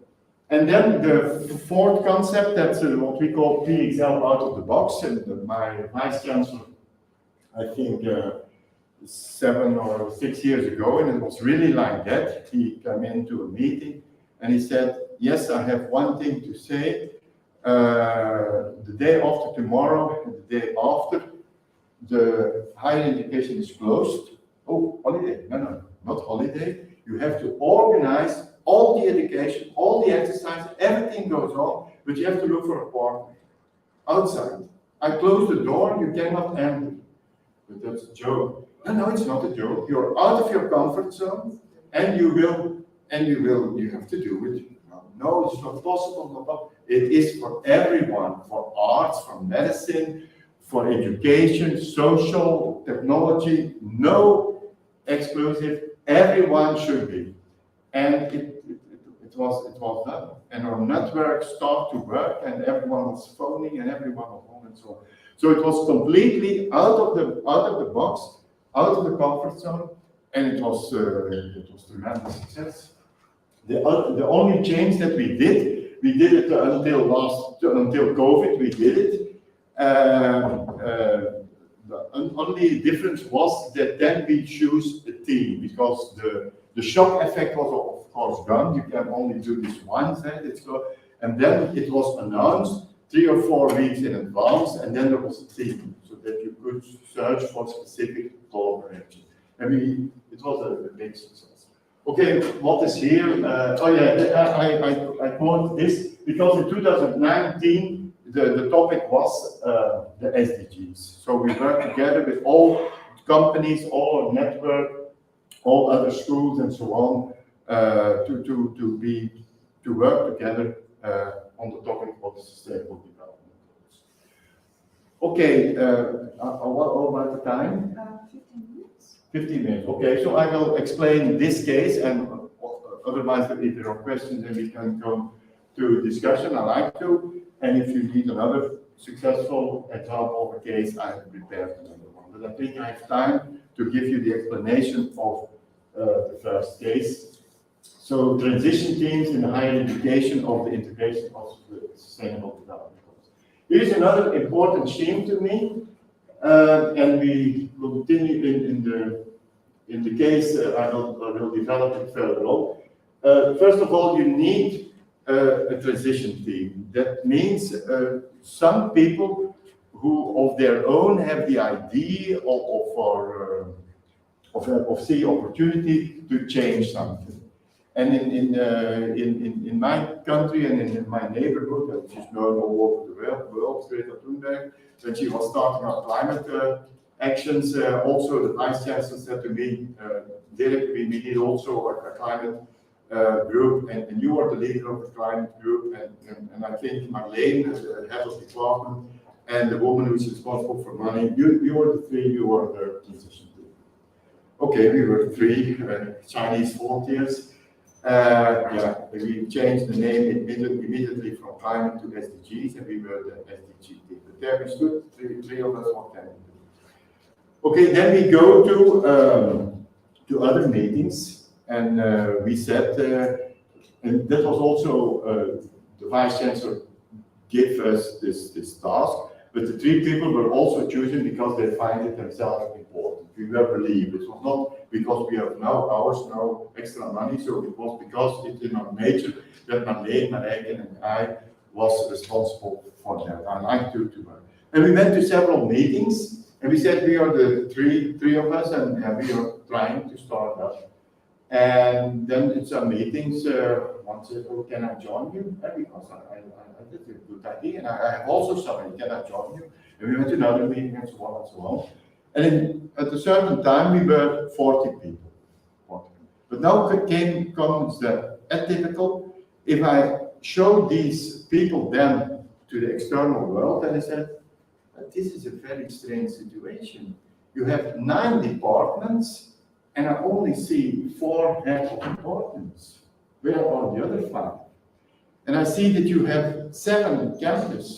And then the fourth concept, that's what we call PXL out of the box, and my vice chancellor, I think 7 or 6 years ago, and it was really like that. He came into a meeting and he said, yes, I have one thing to say. The day after tomorrow, and the day after, the higher education is closed. Oh, holiday. No, not holiday. You have to organize all the education, all the exercise, everything goes on, but you have to look for a partner outside. I close the door, you cannot enter. But that's a joke. No, it's not a joke. You're out of your comfort zone, and you have to do it. No, it's not possible. It is for everyone, for arts, for medicine, for education, social, technology, no exclusive. Everyone should be. And it was done. And our network started to work, and everyone was phoning, and everyone was home, and so on. So it was completely out of the box, out of the comfort zone, and it was tremendous success. The only change that we did it until COVID. We did it. The only difference was that then we choose a team, because the shock effect was of course gone. You can only do this once, and then it was announced 3 or 4 weeks in advance, and then there was a team, so that you could search for specific collaboration. And it was a big success. Okay, what is here? I quote this because in 2019 the topic was the SDGs. So we worked together with all companies, all our network, all other schools, and so on, to work together on the topic of sustainable development goals. Okay, what about the time? 15 minutes. 15 minutes. Okay, so I will explain this case, and otherwise, if there are questions, then we can come to discussion. I like to, and if you need another successful example of a case, I have prepared another one. But I think I have time to give you the explanation of the first case. So transition teams in higher education of the integration of the sustainable development goals. Here's another important theme to me, and we will continue in the case. I will develop it further on. First of all, you need a transition team. That means some people who of their own have the idea of see opportunity to change something. And in my country and in my neighborhood, which is known all over the world, Greta Thunberg, when she was starting our climate actions, also the vice chancellor said to me, Dirk, we need also a climate group, and you are the leader of the climate group, and I think Marleen, the head of the department, and the woman who is responsible for money, you are the three, you are the transition team. Okay, we were 3 Chinese volunteers. We changed the name immediately from climate to SDGs, and we were the SDG team. But there we stood, three of us were candidates. Okay, then we go to other meetings, and we said, and that was also the Vice Chancellor gave us this task, but the 3 people were also chosen because they find it themselves important. We were believed. It was not because we have no extra money, so it was because it's in our nature that Marleen, Marijke, and I was responsible for that. I like to work. And we went to several meetings, and we said we are the three of us, and we are trying to start up. And then in some meetings, one said, "Oh, can I join you?" Because I did a good idea, and I have also somebody, "Can I join you?" And we went to another meeting, and so on and so on. And at a certain time, we were 40 people. But now comes the atypical. If I show these people then to the external world, and I said, "This is a very strange situation. You have 9 departments, and I only see 4 heads of departments. Where are the other 5? And I see that you have 7 campuses,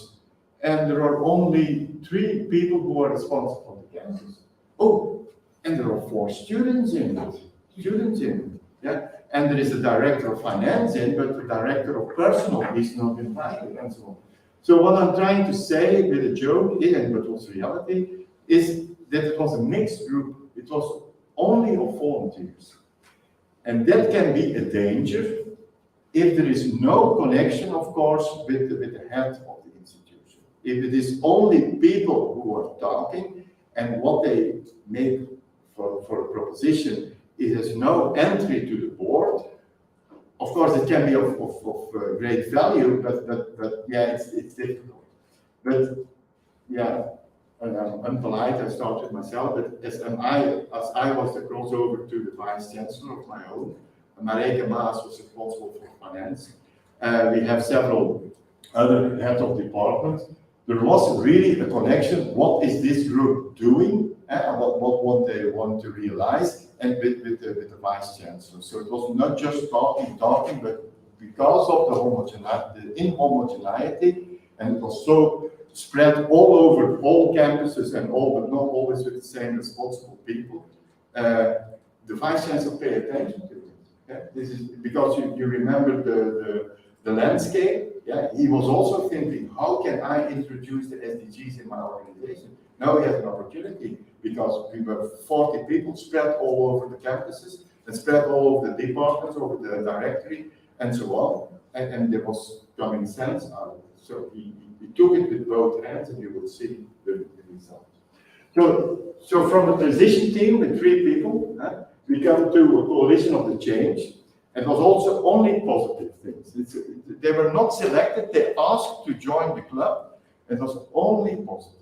and there are only 3 people who are responsible for the campus. Oh, and there are 4 students in it. Yeah, and there is a director of finance in, but the director of personal is not invited, and so on. So what I'm trying to say with a joke, and but also reality, is that it was a mixed group. It was only of volunteers. And that can be a danger if there is no connection, of course, with the head of the institution. If it is only people who are talking, and what they make for a proposition, it has no entry to the board. Of course, it can be of great value, but yeah, it's difficult. But yeah, I'm unpolite, I started myself, but as I was the crossover to the Vice Chancellor of my own, Marijke Maas was responsible for finance. We have several other heads of departments. There was really a connection. What is this group doing? What they want to realize, and with the Vice Chancellor. So it was not just talking, but because of the inhomogeneity, and it was so spread all over all campuses and all, but not always with the same responsible people, the Vice Chancellor paid attention to it. Yeah? This is because you remember the landscape. Yeah, he was also thinking, how can I introduce the SDGs in my organization? Now we have an opportunity because we were 40 people spread all over the campuses and spread all over the departments, over the directory, and so on. And there was common sense out of it. So he took it with both hands, and you will see the results. So from the transition team with 3 people, we come to a coalition of the change. It was also only positive things. They were not selected, they asked to join the club. It was only positive.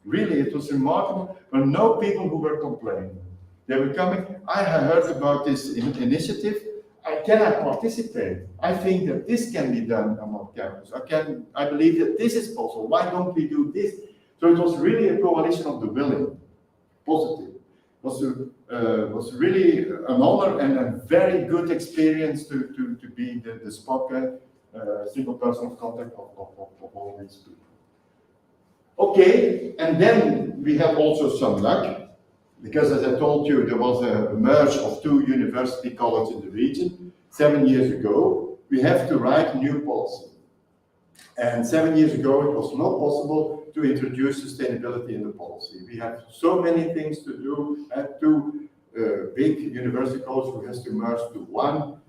Really, it was remarkable. There were no people who were complaining. They were coming, I have heard about this initiative, I cannot participate. I think that this can be done on our campus. I believe that this is possible. Why don't we do this? So it was really a coalition of the willing, positive. It was really an honor and a very good experience to be the SPOC, single person of contact of all these people. Okay, and then we had also some luck, because as I told you, there was a merge of 2 university colleges in the region 7 years ago. We have to write new policy. And 7 years ago, it was not possible to introduce sustainability in the policy. We have so many things to do, and 2 big university colleges who has to merge to 1,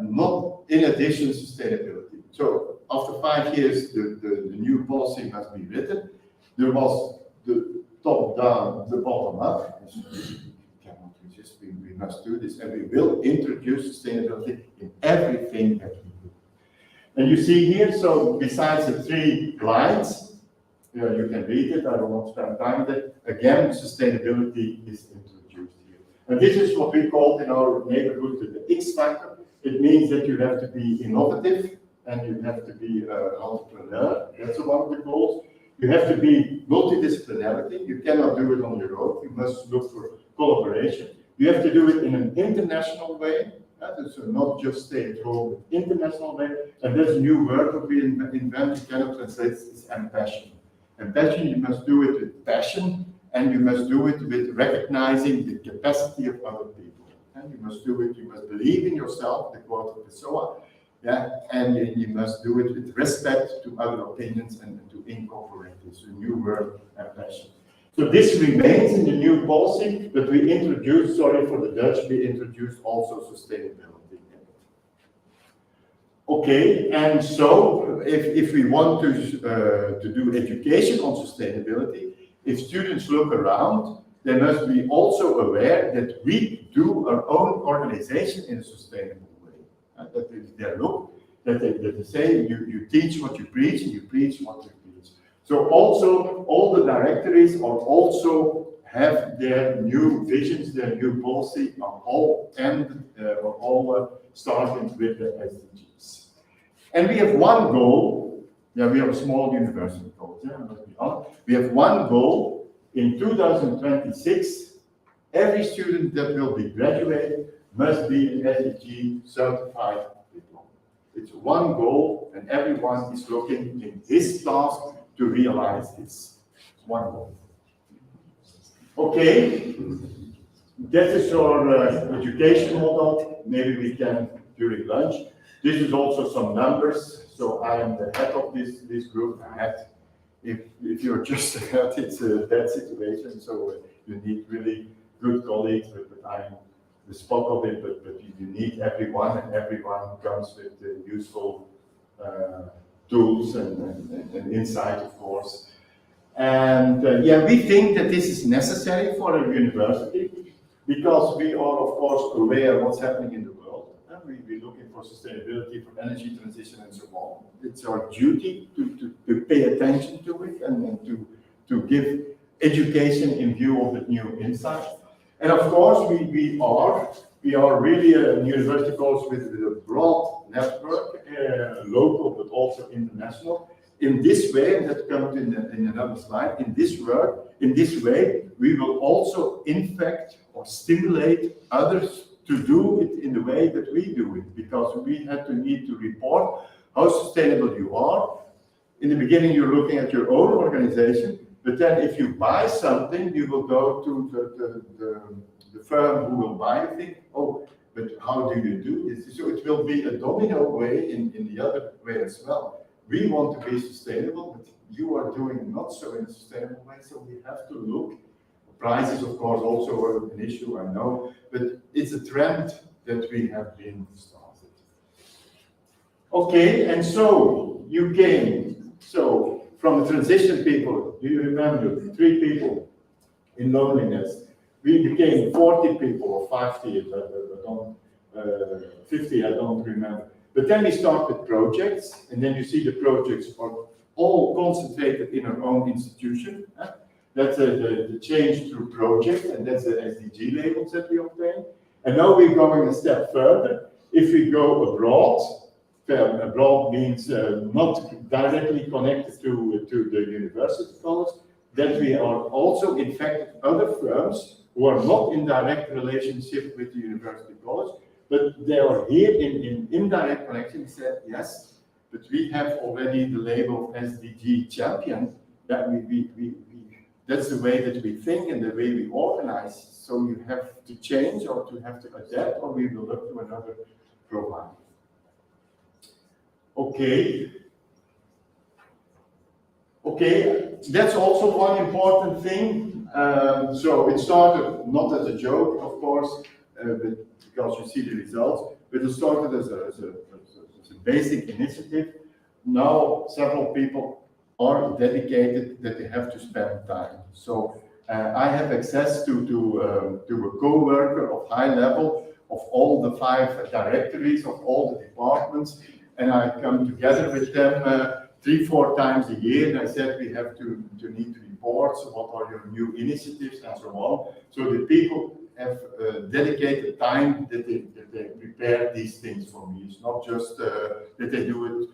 not in addition sustainability. So after 5 years, the new policy must be written. There was the top down, the bottom up. We cannot resist, we must do this, and we will introduce sustainability in everything that we do. And you see here, so besides the 3 lines, you can read it, I don't want to spend time with it. Again, sustainability is introduced here. And this is what we call in our neighborhood the X factor. It means that you have to be innovative and you have to be an entrepreneur. That's one of the goals. You have to be multidisciplinarity. You cannot do it on your own. You must look for collaboration. You have to do it in an international way. So not just stay at home, but international way. And this new word that we invented cannot translate is passion. And passion, you must do it with passion, and you must do it with recognizing the capacity of other people. And you must do it, you must believe in yourself, the quote of Pessoa, and you must do it with respect to other opinions and to incorporate this new word, passion. So this remains in the new policy, but we introduced, sorry for the Dutch, we introduced also sustainability. Okay, and so if we want to do education on sustainability, if students look around, they must be also aware that we do our own organization in a sustainable way. That they look, that they say you teach what you preach and you preach what you teach. So also all the directories are also have their new visions, their new policy on all starting with the SDGs. And we have one goal. Yeah, we have a small university called, let's be honest. We have one goal in 2026. Every student that will be graduated must be an SDG certified diploma. It's one goal, and everyone is looking in his task to realize this. It's one goal. Okay, that is our education model. Maybe we can during lunch. This is also some numbers. So I am the head of this group. If you're just a head, it's a bad situation. So you need really good colleagues, but I am the spot of it. But you need everyone, and everyone comes with useful tools and insight, of course. And we think that this is necessary for a university because we are, of course, aware of what's happening in the world. We're looking for sustainability, for energy transition, and so on. It's our duty to pay attention to it and to give education in view of the new insights. And of course, we are really a university college with a broad network, local but also international. In this way, and that comes in another slide, in this way, we will also infect or stimulate others to do it in the way that we do it, because we need to report how sustainable you are. In the beginning, you're looking at your own organization, but then if you buy something, you will go to the firm who will buy the thing. Oh, but how do you do this? So it will be a domino way in the other way as well. We want to be sustainable, but you are doing not so in a sustainable way, so we have to look. Prices, of course, also are an issue, I know, but it's a trend that we have been started. Okay, and so you came, from the transition people, do you remember, 3 people in loneliness? We became 40 people, or 50, 50, I don't remember. But then we start with projects, and then you see the projects are all concentrated in our own institution. That's the change through project, and that's the SDG labels that we obtain. And now we're going a step further. If we go abroad, abroad means not directly connected to the university college, that we are also infected other firms who are not in direct relationship with the university college, but they are here in indirect connection. We said, yes, but we have already the label of SDG champion. That that's the way that we think and the way we organize. So you have to change or to have to adapt, or we will look to another provider. Okay. Okay, that's also one important thing. So it started not as a joke, of course, but because you see the results, but it started as a basic initiative. Now several people are dedicated that they have to spend time. So I have access to a co-worker of high level of all the 5 directories of all the departments, and I come together with them 3-4 times a year, and I said we have to need reports, what are your new initiatives and so on. So the people have dedicated time that they prepare these things for me. It's not just that they do it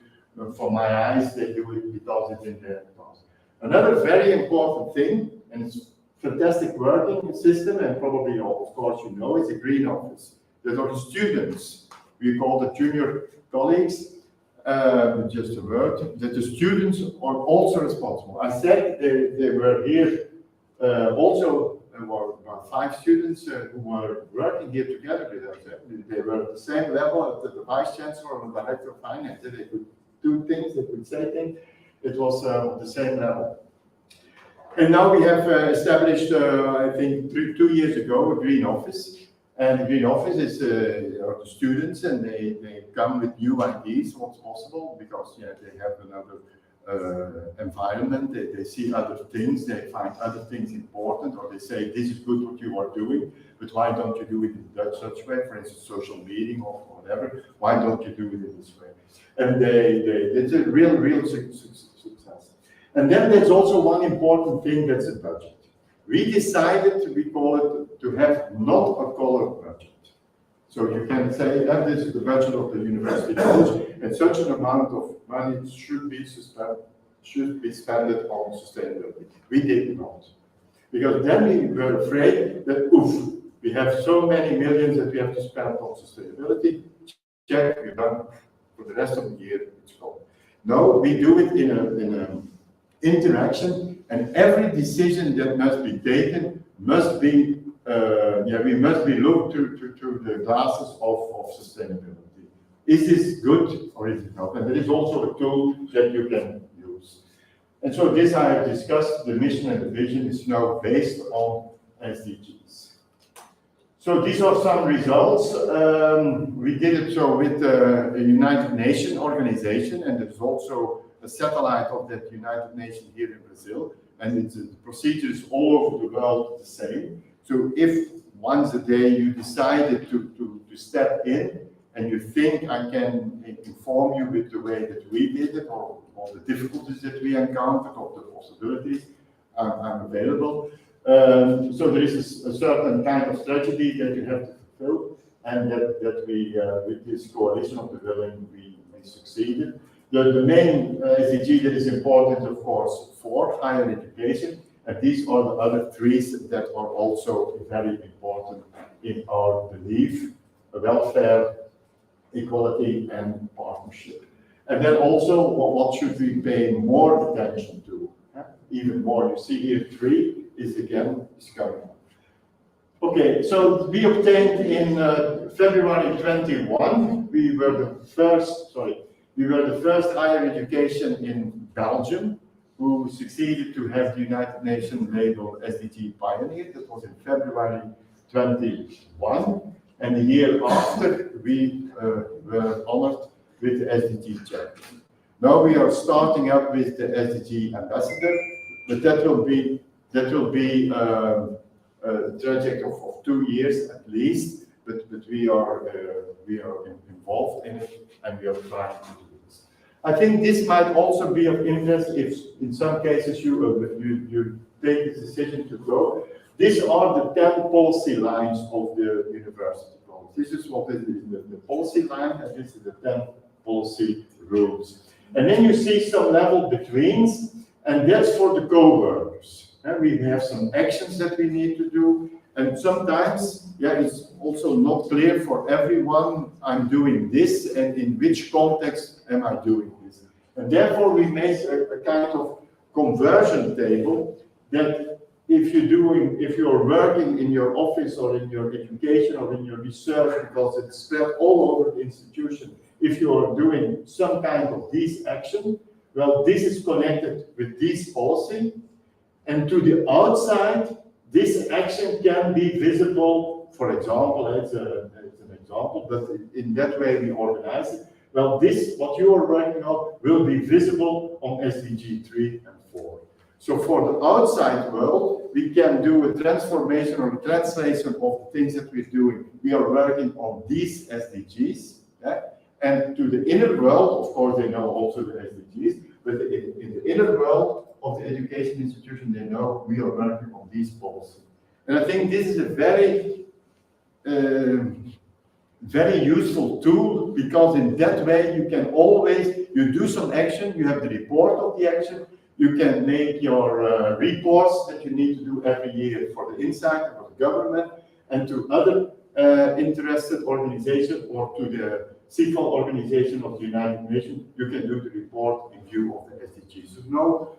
for my eyes, they do it because it's in their task. Another very important thing, and it's fantastic working system, and probably, of course, you know, is a green office. that are the students. We call the junior colleagues, just a word, that the students are also responsible. I said they were here also. There were about 5 students who were working here together with us. They were at the same level as the Vice Chancellor and the Director of Finance. They could do things, they could say things. It was the same level. And now we have established, I think, 2 years ago, a Green Office. And the Green Office is are the students, and they come with new ideas, what's possible, because they have another environment, they see other things, they find other things important, or they say, this is good what you are doing, but why don't you do it in such way, for instance, social meeting or whatever, why don't you do it in this way? And it's a real success. And then there's also one important thing, that's a budget. We decided, we call it, to have not a color budget. So you can say that this is the budget of the University College, and such an amount of money should be spent on sustainability. We did not. Because then we were afraid that, we have so many millions that we have to spend on sustainability. Check, we're done. For the rest of the year, it's gone. No, we do it in an interaction, and every decision that must be taken must be we must be looked to the glasses of sustainability. Is this good or is it not? And there is also a tool that you can use. And so this I have discussed, the mission and the vision is now based on SDGs. So these are some results. We did it so with the United Nations organization, and there's also a satellite of that United Nations here in Brazil, and the procedure is all over the world the same. So if once a day you decided to step in and you think I can inform you with the way that we did it, or the difficulties that we encountered, or the possibilities, I'm available. So there is a certain kind of strategy that you have to fulfill, and that we, with this coalition of the willing, we succeeded. The main SDG that is important, of course, for higher education, and these are the other 3 that are also very important in our belief: welfare, equality, and partnership. And then also, what should we pay more attention to? Even more, you see here 3 is coming up. Okay, so we obtained in February 21, we were the first higher education in Belgium who succeeded to have the United Nations label SDG Pioneer. That was in February 21. And the year after, we were honored with the SDG champion. Now we are starting up with the SDG ambassador, but that will be a project of 2 years at least. But we are involved in it, and we are trying to do this. I think this might also be of interest if, in some cases, you take the decision to go. These are the 10 policy lines of the university. This is what is the policy line, and this is the 10 policy rules. And then you see some level betweens, and that's for the co-workers. And we have some actions that we need to do, and sometimes, it's also not clear for everyone, I'm doing this, and in which context am I doing this. And therefore, we made a kind of conversion table that if you're working in your office or in your education or in your research, because it's spread all over the institution, if you are doing some kind of this action, well, this is connected with this policy, and to the outside, this action can be visible. For example, it's an example, but in that way we organize it. Well, this, what you are working on, will be visible on SDG 3 and 4. So for the outside world, we can do a transformation or a translation of the things that we're doing. We are working on these SDGs, and to the inner world, of course, they know also the SDGs, but in the inner world of the education institution, they know we are working on these policies. And I think this is a very, very useful tool, because in that way you can always, you do some action, you have the report of the action, you can make your reports that you need to do every year for the inside, for the government, and to other interested organization or to the CIFOL organization of the United Nations, you can do the report in view of the SDGs. So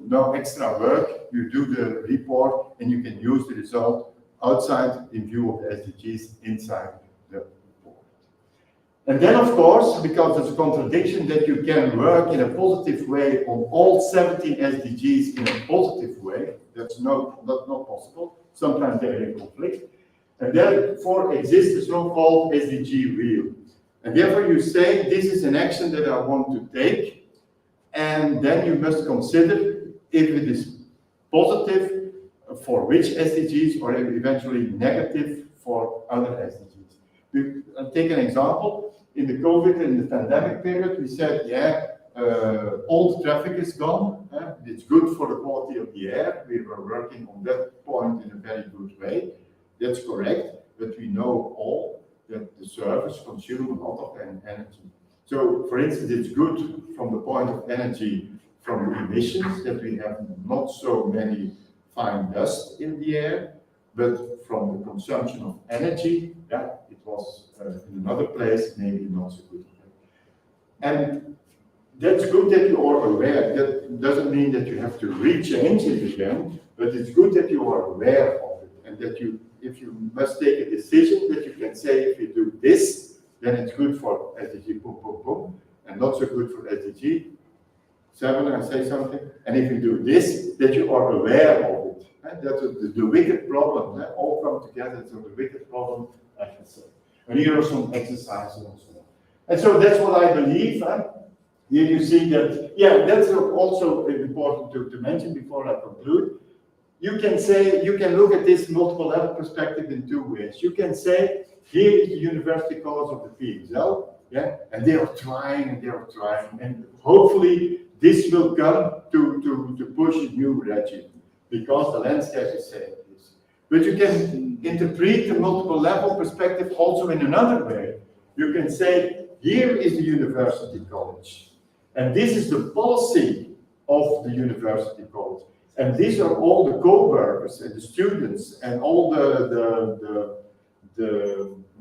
no extra work, you do the report and you can use the result outside in view of the SDGs inside the report. And then of course, because there's a contradiction that you can work in a positive way on all 17 SDGs in a positive way, that's not possible. Sometimes they're in conflict. And therefore exists the so-called SDG wheel. And therefore you say, this is an action that I want to take, and then you must consider if it is positive for which SDGs or eventually negative for other SDGs. I'll take an example. In the COVID, in the pandemic period, we said, all the traffic is gone. It's good for the quality of the air. We were working on that point in a very good way. That's correct, but we know all that the service consumes a lot of energy. So, for instance, it's good from the point of energy from emissions that we have not so many fine dust in the air, but from the consumption of energy, it was in another place, maybe not so good. And that's good that you are aware. That doesn't mean that you have to rechange it again, but it's good that you are aware of it and that you, if you must take a decision, that you can say, if you do this, then it's good for SDG boom, boom, boom, and not so good for SDG 7, I say something. And if you do this, that you are aware of it. That's the wicked problem. All come together. So the wicked problem, I can say. And here are some exercises and so on. And so that's what I believe. Here you see that, that's also important to mention before I conclude. You can say, you can look at this multiple level perspective in two ways. You can say, here is the University College of the PXL, and they are trying and they are trying, and hopefully this will come to push a new regime, because the landscape is saying this. But you can interpret the multiple level perspective also in another way. You can say, here is the University College, and this is the policy of the University College. And these are all the co-workers and the students and all the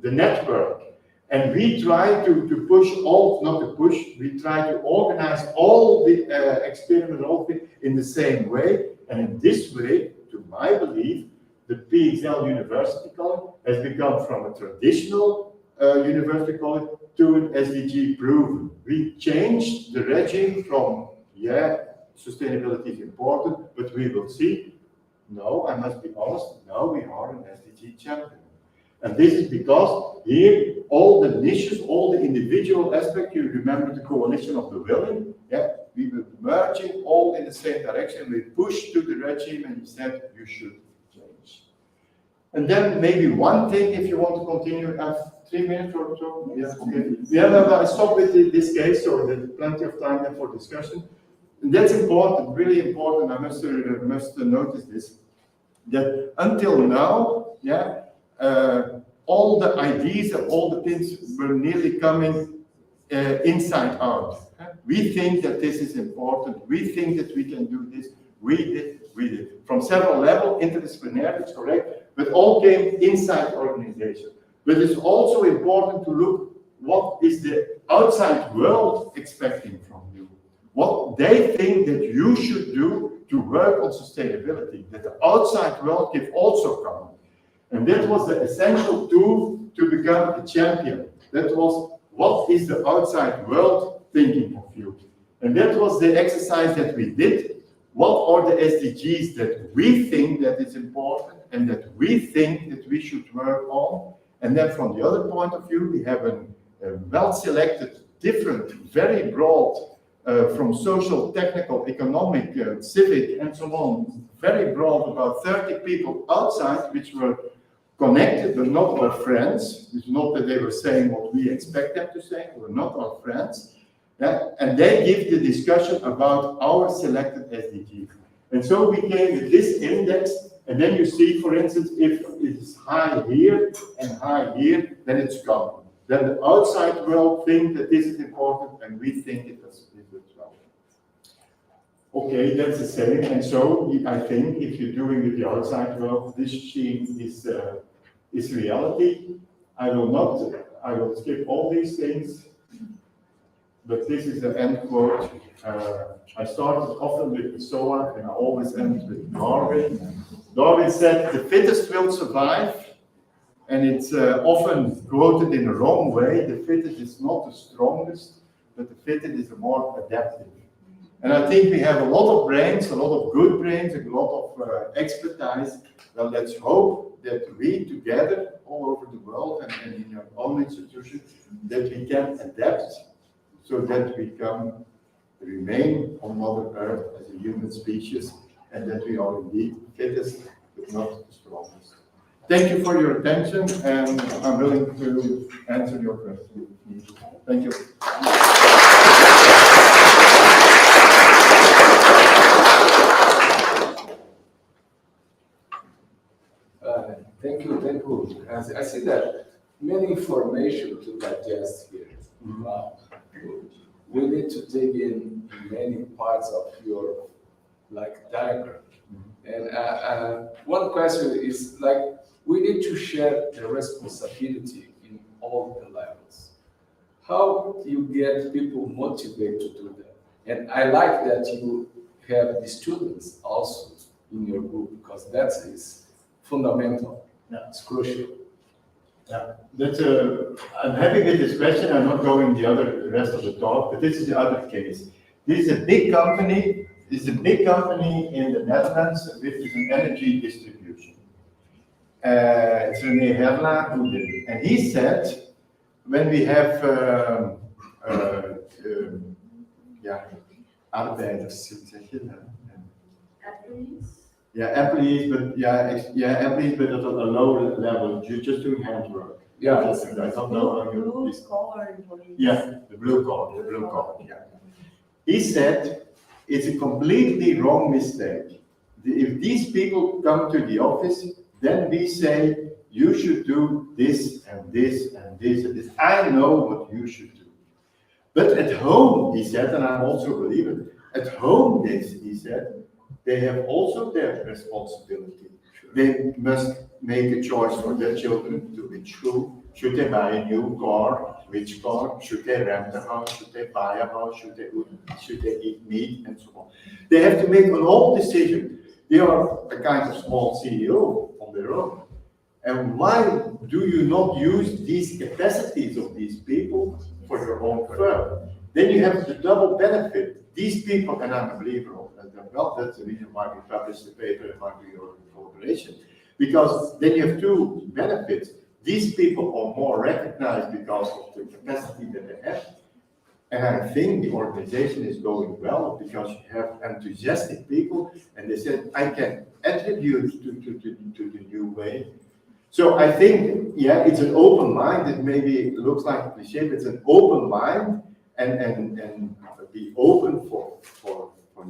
network. And we try to push all, not to push, we try to organize all the experiments in the same way. And in this way, to my belief, the PXL University College has become from a traditional university college to an SDG proven. We changed the regime from, sustainability is important, but we will see. No, I must be honest, now we are an SDG champion. And this is because here, all the niches, all the individual aspects, you remember the coalition of the willing, we were merging all in the same direction. We pushed to the regime and we said, you should change. And then maybe one thing, if you want to continue, I have 3 minutes or so. Yes, okay. I stop with this case, so there's plenty of time there for discussion. And that's important, really important. I must notice this, that until now, all the ideas and all the things were nearly coming inside out. We think that this is important. We think that we can do this. We did. From several levels, interdisciplinary, it's correct, but all came inside the organization. But it's also important to look what is the outside world expecting from you. What they think that you should do to work on sustainability, that the outside world can also come. And that was the essential tool to become a champion. That was, what is the outside world thinking of you? And that was the exercise that we did. What are the SDGs that we think that is important and that we think that we should work on? And then from the other point of view, we have a well-selected, different, very broad, from social, technical, economic, civic, and so on, very broad, about 30 people outside, which were connected, but not our friends. It's not that they were saying what we expect them to say, we're not our friends. And they give the discussion about our selected SDG. And so we came with this index, and then you see, for instance, if it is high here and high here, then it's gone. Then the outside world think that this is important, and we think it is as well. Okay, that's the same. And so I think if you're doing with the outside world, this scheme is is reality. I will skip all these things, but this is the end quote. I started often with the SOA and I always end with Darwin. Darwin said, the fittest will survive, and it's often quoted in the wrong way. The fittest is not the strongest, but the fittest is the more adaptive. And I think we have a lot of brains, a lot of good brains, and a lot of expertise. Well, let's hope that we together, all over the world and in your own institution, that we can adapt so that we can remain on Mother Earth as a human species, and that we are indeed fittest, but not the strongest. Thank you for your attention, and I'm willing to answer your questions. Thank you. Thank you. I see that many information to digest here. Wow. We need to dig in many parts of your diagram. And one question is we need to share the responsibility in all the levels. How do you get people motivated to do that? And I like that you have the students also in your group, because that is fundamental. Yeah. It's crucial. Yeah, I'm happy with this question. I'm not going the rest of the talk, but this is the other case. This is a big company. It's a big company in the Netherlands, which is an energy distribution. It's René Herla who did it. And he said, when we have arbeiders, employees, but at a low level, just doing handwork. Yeah. I don't know how you. Blue collar employees. Yeah, the blue collar. Yeah. He said it's a completely wrong mistake. If these people come to the office, then we say you should do this and this and this and this. I know what you should do. But at home, he said, and I also believe it. At home, he said, they have also their responsibility. They must make a choice for their children to which school. Should they buy a new car? Which car? Should they rent a house? Should they buy a house? Should they eat meat? And so on. They have to make an whole decision. They are a kind of small CEO on their own. And why do you not use these capacities of these people for your own firm? Then you have the double benefit. These people, and I'm a believer of that, well, that's the reason why we published the paper and why we are in collaboration. Because then you have two benefits. These people are more recognized because of the capacity that they have. And I think the organization is going well because you have enthusiastic people, and they said, I can attribute to the new way. So I think, it's an open mind. It maybe looks like a cliche, but it's an open mind, and be open for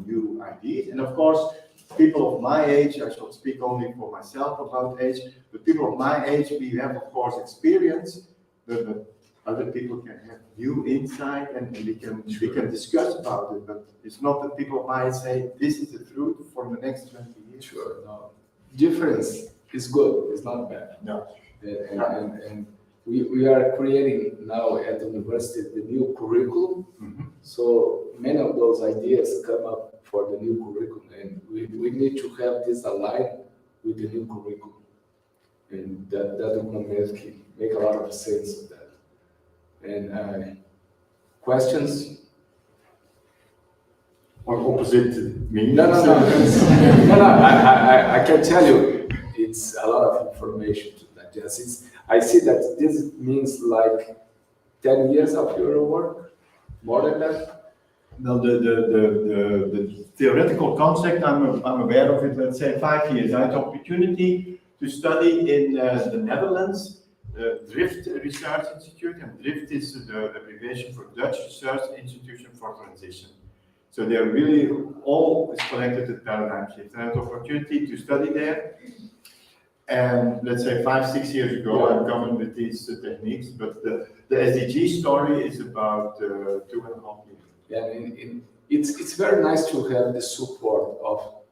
new ideas. And of course, people of my age, I shall speak only for myself about age, but people of my age, we have of course experience, but other people can have new insight, and we can discuss about it. But it's not that people of my age say this is the truth for the next 20 years. Sure, no. Difference is good, it's not bad. No. And we are creating now at the university the new curriculum. Mm-hmm. So many of those ideas come up for the new curriculum, and we need to have this aligned with the new curriculum. And that will make a lot of sense of that. And questions? Or opposite me? No. I can tell you, it's a lot of information to digest. I see that this means 10 years of your work, more than that. Well, the theoretical concept, I'm aware of it, let's say 5 years. I had the opportunity to study in the Netherlands, DRIFT Research Institute, and DRIFT is the abbreviation for Dutch Research Institution for Transition. So they're really all is connected to paradigm shift. I had the opportunity to study there. And let's say 5-6 years ago, I'm coming with these techniques, but the SDG story is about 2.5 years. Yeah, and it's very nice to have the support of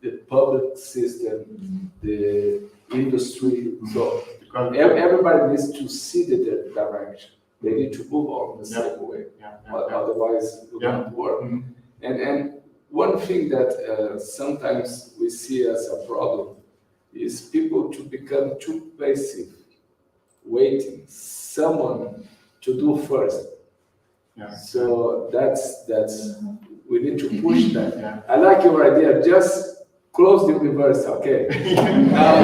the public system, the industry. So Everybody needs to see the direction. They need to move on the same way. Otherwise, it will not work. And one thing that sometimes we see as a problem is people to become too passive, waiting someone to do first. So that's we need to push that. I like your idea. Just close the university, okay? now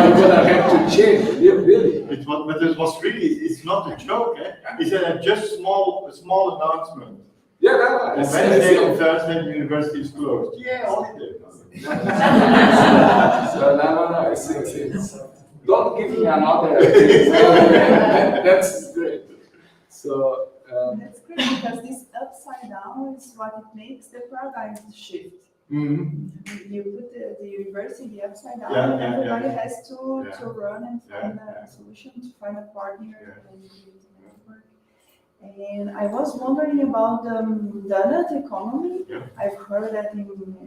I'm gonna have to change. Really? But it was really. It's not a joke. It's just small announcement. Yeah, no, And Wednesday and Thursday, the university is closed. Yeah, holiday. So no. I see. Don't give me another. That's great. So. That's great because this upside down is what it makes the paradigm shift. You put the university upside down, and everybody has to run and find a solution, to find a partner and create a network. And I was wondering about the donut economy. I've heard that in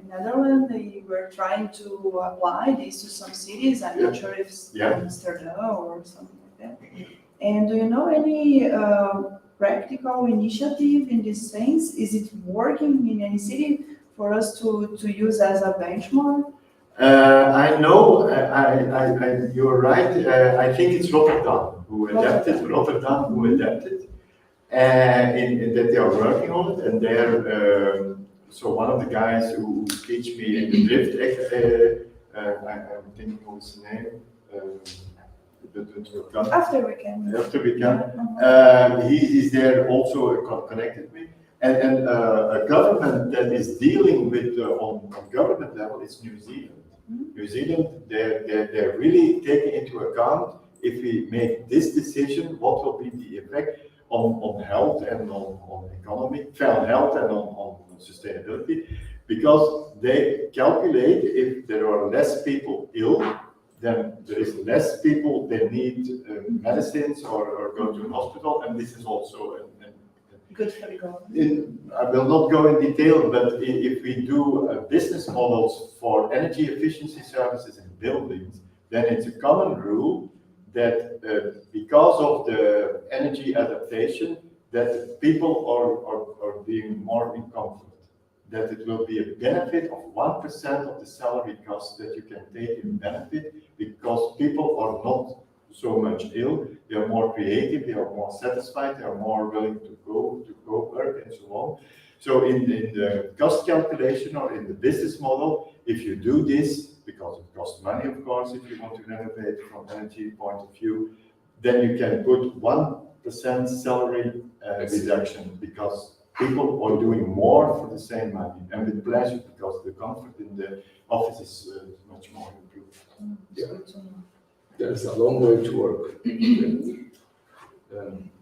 Netherlands they were trying to apply this to some cities. I'm not sure if it's Amsterdam or something like that. And do you know any practical initiative in this sense? Is it working in any city for us to use as a benchmark? I know, you're right. I think it's Rotterdam who adapted, and that they are working on it. And they're, so one of the guys who teach me in the Drift, I'm thinking of his name. After we can. He's there also connected me. And a government that is dealing with on government level is New Zealand. New Zealand, they're really taking into account, if we make this decision, what will be the effect on health and on economy, health and on sustainability, because they calculate if there are less people ill, then there is less people that need medicines or go to an hospital, and this is also good for the government. I will not go in detail, but if we do business models for energy efficiency services in buildings, then it's a common rule that because of the energy adaptation, that people are being more in comfort. That it will be a benefit of 1% of the salary cost that you can take in benefit, because people are not so much ill, they are more creative, they are more satisfied, they are more willing to go work and so on. So in the cost calculation or in the business model, if you do this, because it costs money, of course, if you want to renovate from energy point of view, then you can put 1% salary reduction, because people are doing more for the same money and with pleasure, because the comfort in the office is much more improved. There's a long way to work.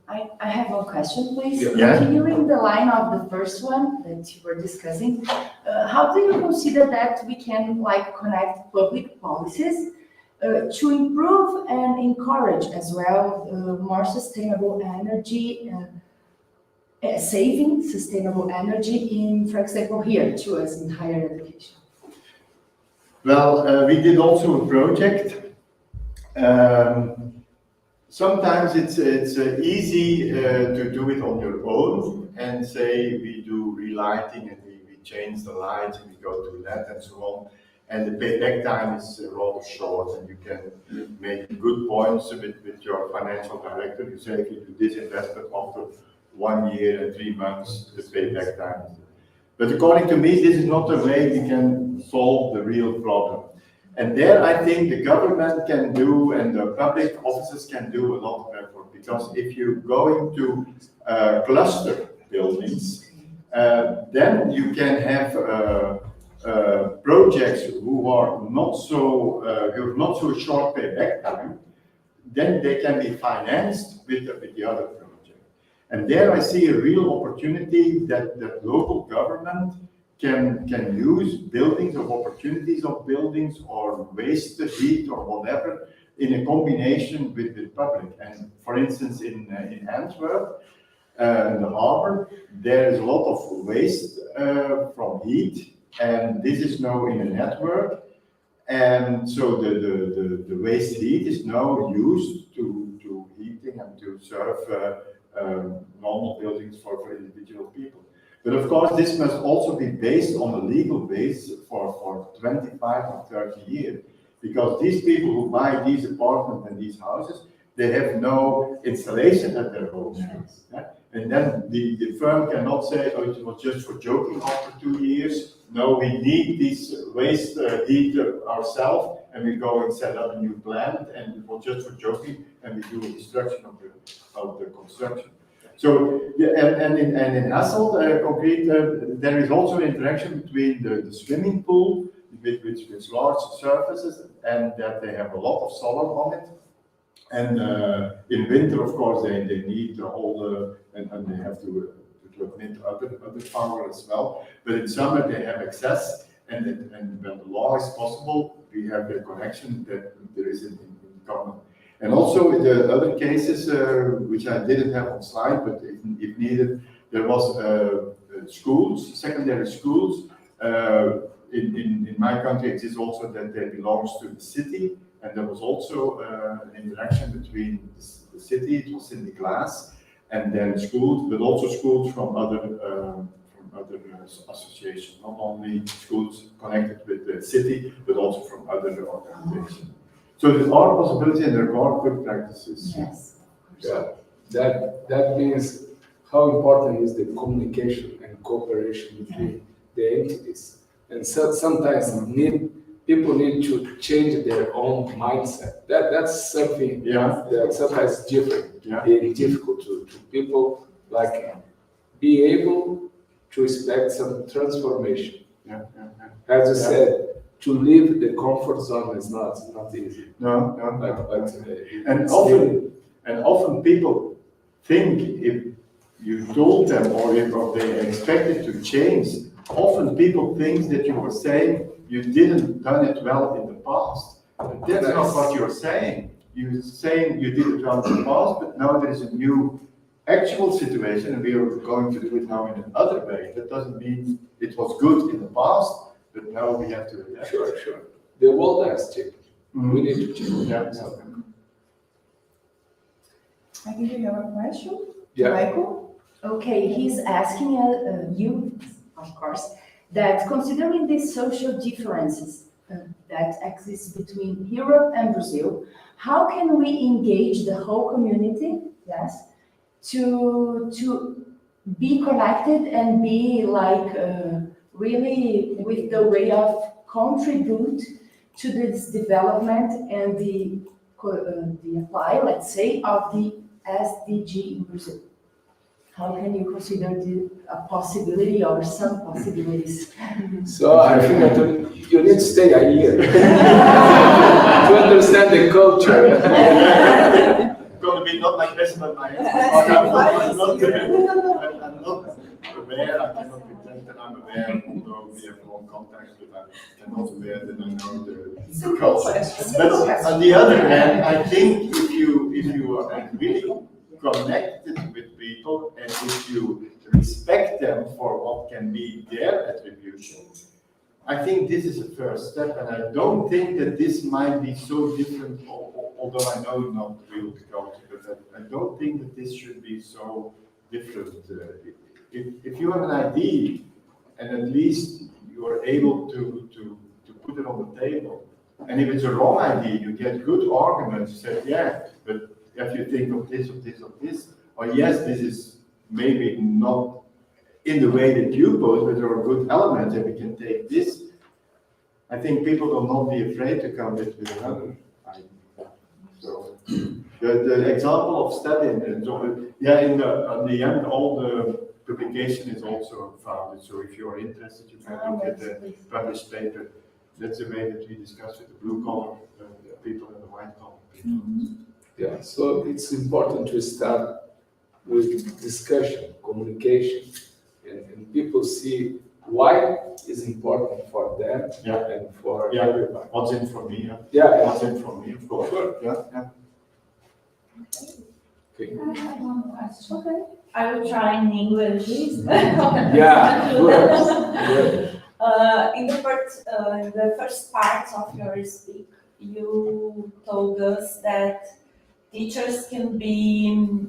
I have one question, please. Yeah. Continuing the line of the first one that you were discussing, how do you consider that we can connect public policies to improve and encourage as well more sustainable energy, saving sustainable energy in, for example, here to us in higher education? Well, we did also a project. Sometimes it's easy to do it on your own and say we do relighting and we change the lights and we go to LED and so on, and the payback time is rather short, and you can make good points with your financial director. You say if you do this investment after 1 year and 3 months, the payback time. But according to me, this is not the way we can solve the real problem. And there I think the government can do and the public offices can do a lot of effort, because if you go into cluster buildings, then you can have projects who are not so short payback time, then they can be financed with the other project. And there I see a real opportunity that the local government can use buildings of opportunities of buildings or waste heat or whatever in a combination with the public. And for instance, in Antwerp, in the harbor, there is a lot of waste from heat, and this is now in a network. And so the waste heat is now used to heating and to serve normal buildings for individual people. But of course, this must also be based on a legal base for 25 or 30 years. Because these people who buy these apartments and these houses, they have no installation at their homes. Yeah? And then the firm cannot say, oh, it was just for joking after 2 years. No, we need this waste heat ourselves, and we go and set up a new plant, and it was just for joking, and we do a destruction of the construction. So, yeah, and in Hasselt concrete, there is also an interaction between the swimming pool, with large surfaces, and that they have a lot of solar on it. And in winter, of course, they need all the, and they have to admit other power as well. But in summer, they have access, and when the law is possible, we have the connection that there is in common. And also in the other cases, which I didn't have on slide, but if needed, there was schools, secondary schools. In my country, it is also that they belong to the city, and there was also an interaction between the city, it was in the glass, and then schools, but also schools from other associations, not only schools connected with the city, but also from other organizations. So there are possibilities and there are good practices. Yes. Yeah, that means how important is the communication and cooperation between the entities. And so sometimes people need to change their own mindset. That's something that sometimes is different and difficult to people, like be able to expect some transformation. As you said, to leave the comfort zone is not easy. No. And often people think if you told them or if they expected to change, often people think that you were saying you didn't done it well in the past. But that's not what you're saying. You're saying you did it well in the past, but now there is a new actual situation and we are going to do it now in another way. That doesn't mean it was good in the past, but now we have to adapt. Sure. The world has changed. Mm-hmm. We need to change. Yeah. I think you have a question, Yeah. Michael? Okay, he's asking you, of course, that considering these social differences that exist between Europe and Brazil, how can we engage the whole community, yes, to be connected and be like really with the way of contribute to this development and the apply, let's say, of the SDG in Brazil? How can you consider a possibility or some possibilities? So I think that you need to stay a year to understand the culture. Going to be not my question, but my answer. I'm not aware, I cannot pretend that I'm aware, although we have long contacts, but I cannot aware that I know the culture. But on the other hand, I think if you are really connected with people and if you respect them for what can be their attribution, I think this is a first step, and I don't think that this might be so different, although I know not real culture, but I don't think that this should be so different. If you have an idea, and at least you are able to put it on the table, and if it's a wrong idea, you get good arguments, you say, yeah, but if you think of this, or yes, this is maybe not in the way that you pose, but there are good elements and we can take this. I think people will not be afraid to come with another idea. So the example of studying, on the end, all the publication is also founded. So if you're interested, you can look at the published paper. That's the way that we discuss with the blue collar people and the white collar people. Mm-hmm. Yeah, so it's important to start with discussion, communication, and people see why is important for them and for everybody. What's in for me? Yeah. What's in for me, of course. Sure. Yeah. Okay. I have one question. Okay. I will try in English. Yeah, good. In the first part of your speech, you told us that teachers can be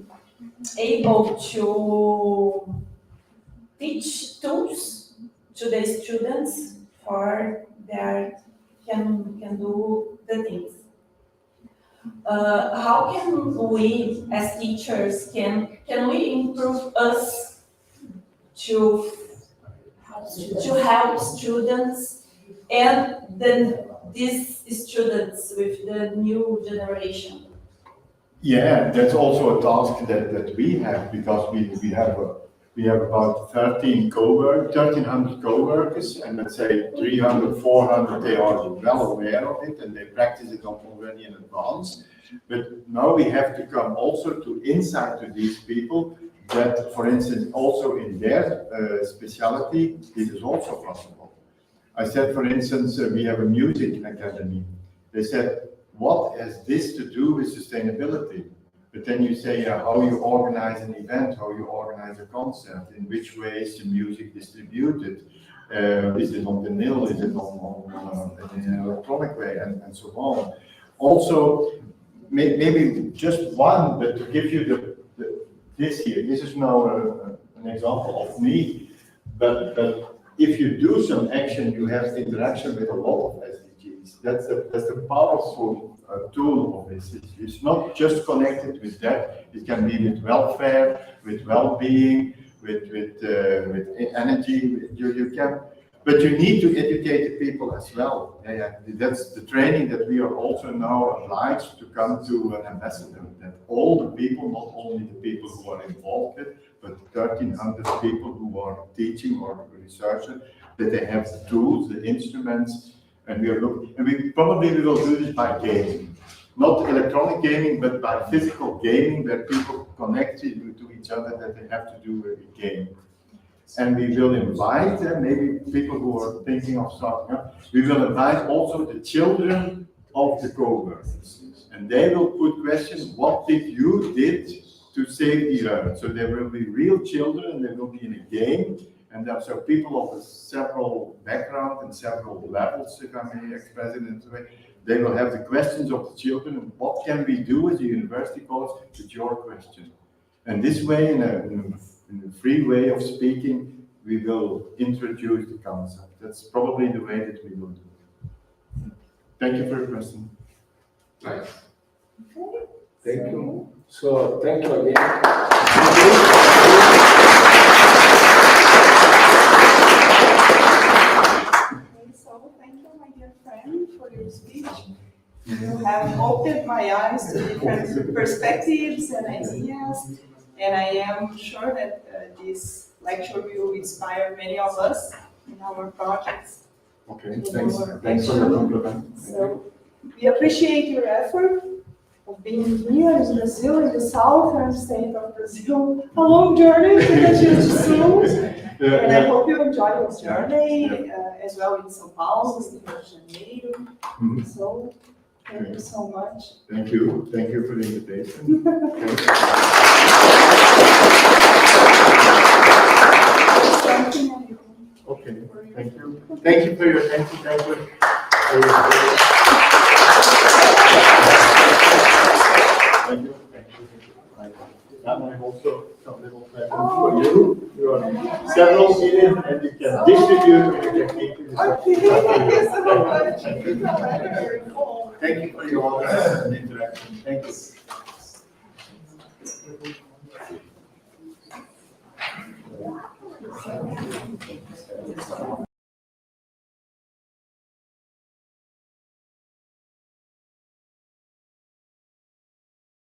able to teach tools to the students for their can do the things. How can we as teachers can we improve us to help students and then these students with the new generation? Yeah, that's also a task that we have, because we have about 1,300 co-workers, and let's say 300, 400, they are well aware of it and they practice it already in advance. But now we have to come also to insight to these people that, for instance, also in their specialty, this is also possible. I said, for instance, we have a music academy. They said, what has this to do with sustainability? But then you say how you organize an event, how you organize a concert, in which way is the music distributed? Is it on vinyl? Is it on in an electronic way, and so on? Also, maybe just one, but to give you this here. This is now an example of me, but if you do some action, you have interaction with a lot of SDGs. That's the powerful tool of this. It's not just connected with that. It can be with welfare, with well-being, with energy. You can, but you need to educate the people as well. Yeah. That's the training that we are also now obliged to come to an ambassador. That all the people, not only the people who are involved with, but 1,300 people who are teaching or researching, that they have the tools, the instruments. And we are looking, and we probably will do this by gaming, not electronic gaming, but by physical gaming, where people connect to each other, that they have to do a game. And we will invite maybe people who are thinking of starting up. We will invite also the children of the co-workers, and they will put questions. What did you did to save the earth? So there will be real children, and they will be in a game. And so people of several backgrounds and several levels, if I may express it in this way, they will have the questions of the children, and what can we do as a university college with your question? And this way, in a free way of speaking, we will introduce the concept. That's probably the way that we will do it. Thank you for your question. Nice. Okay. Thank you. So thank you again. So thank you, my dear friend, for your speech. You have opened my eyes to different perspectives and ideas, and I am sure that this lecture will inspire many of us in our projects. Okay, thanks for your compliment. So we appreciate your effort of being here in Brazil, in the southern state of Brazil. A long journey to get you to Sul. And I hope you enjoy your journey as well in São Paulo, Rio de Janeiro. So thank you so much. Thank you for the invitation. Okay, thank you for your attention. Thank you for your Thank you. And I also some little present for you. You are several million, and you can distribute, and you can keep it. Okay, thank you so much. Thank you for your interaction. Thank you.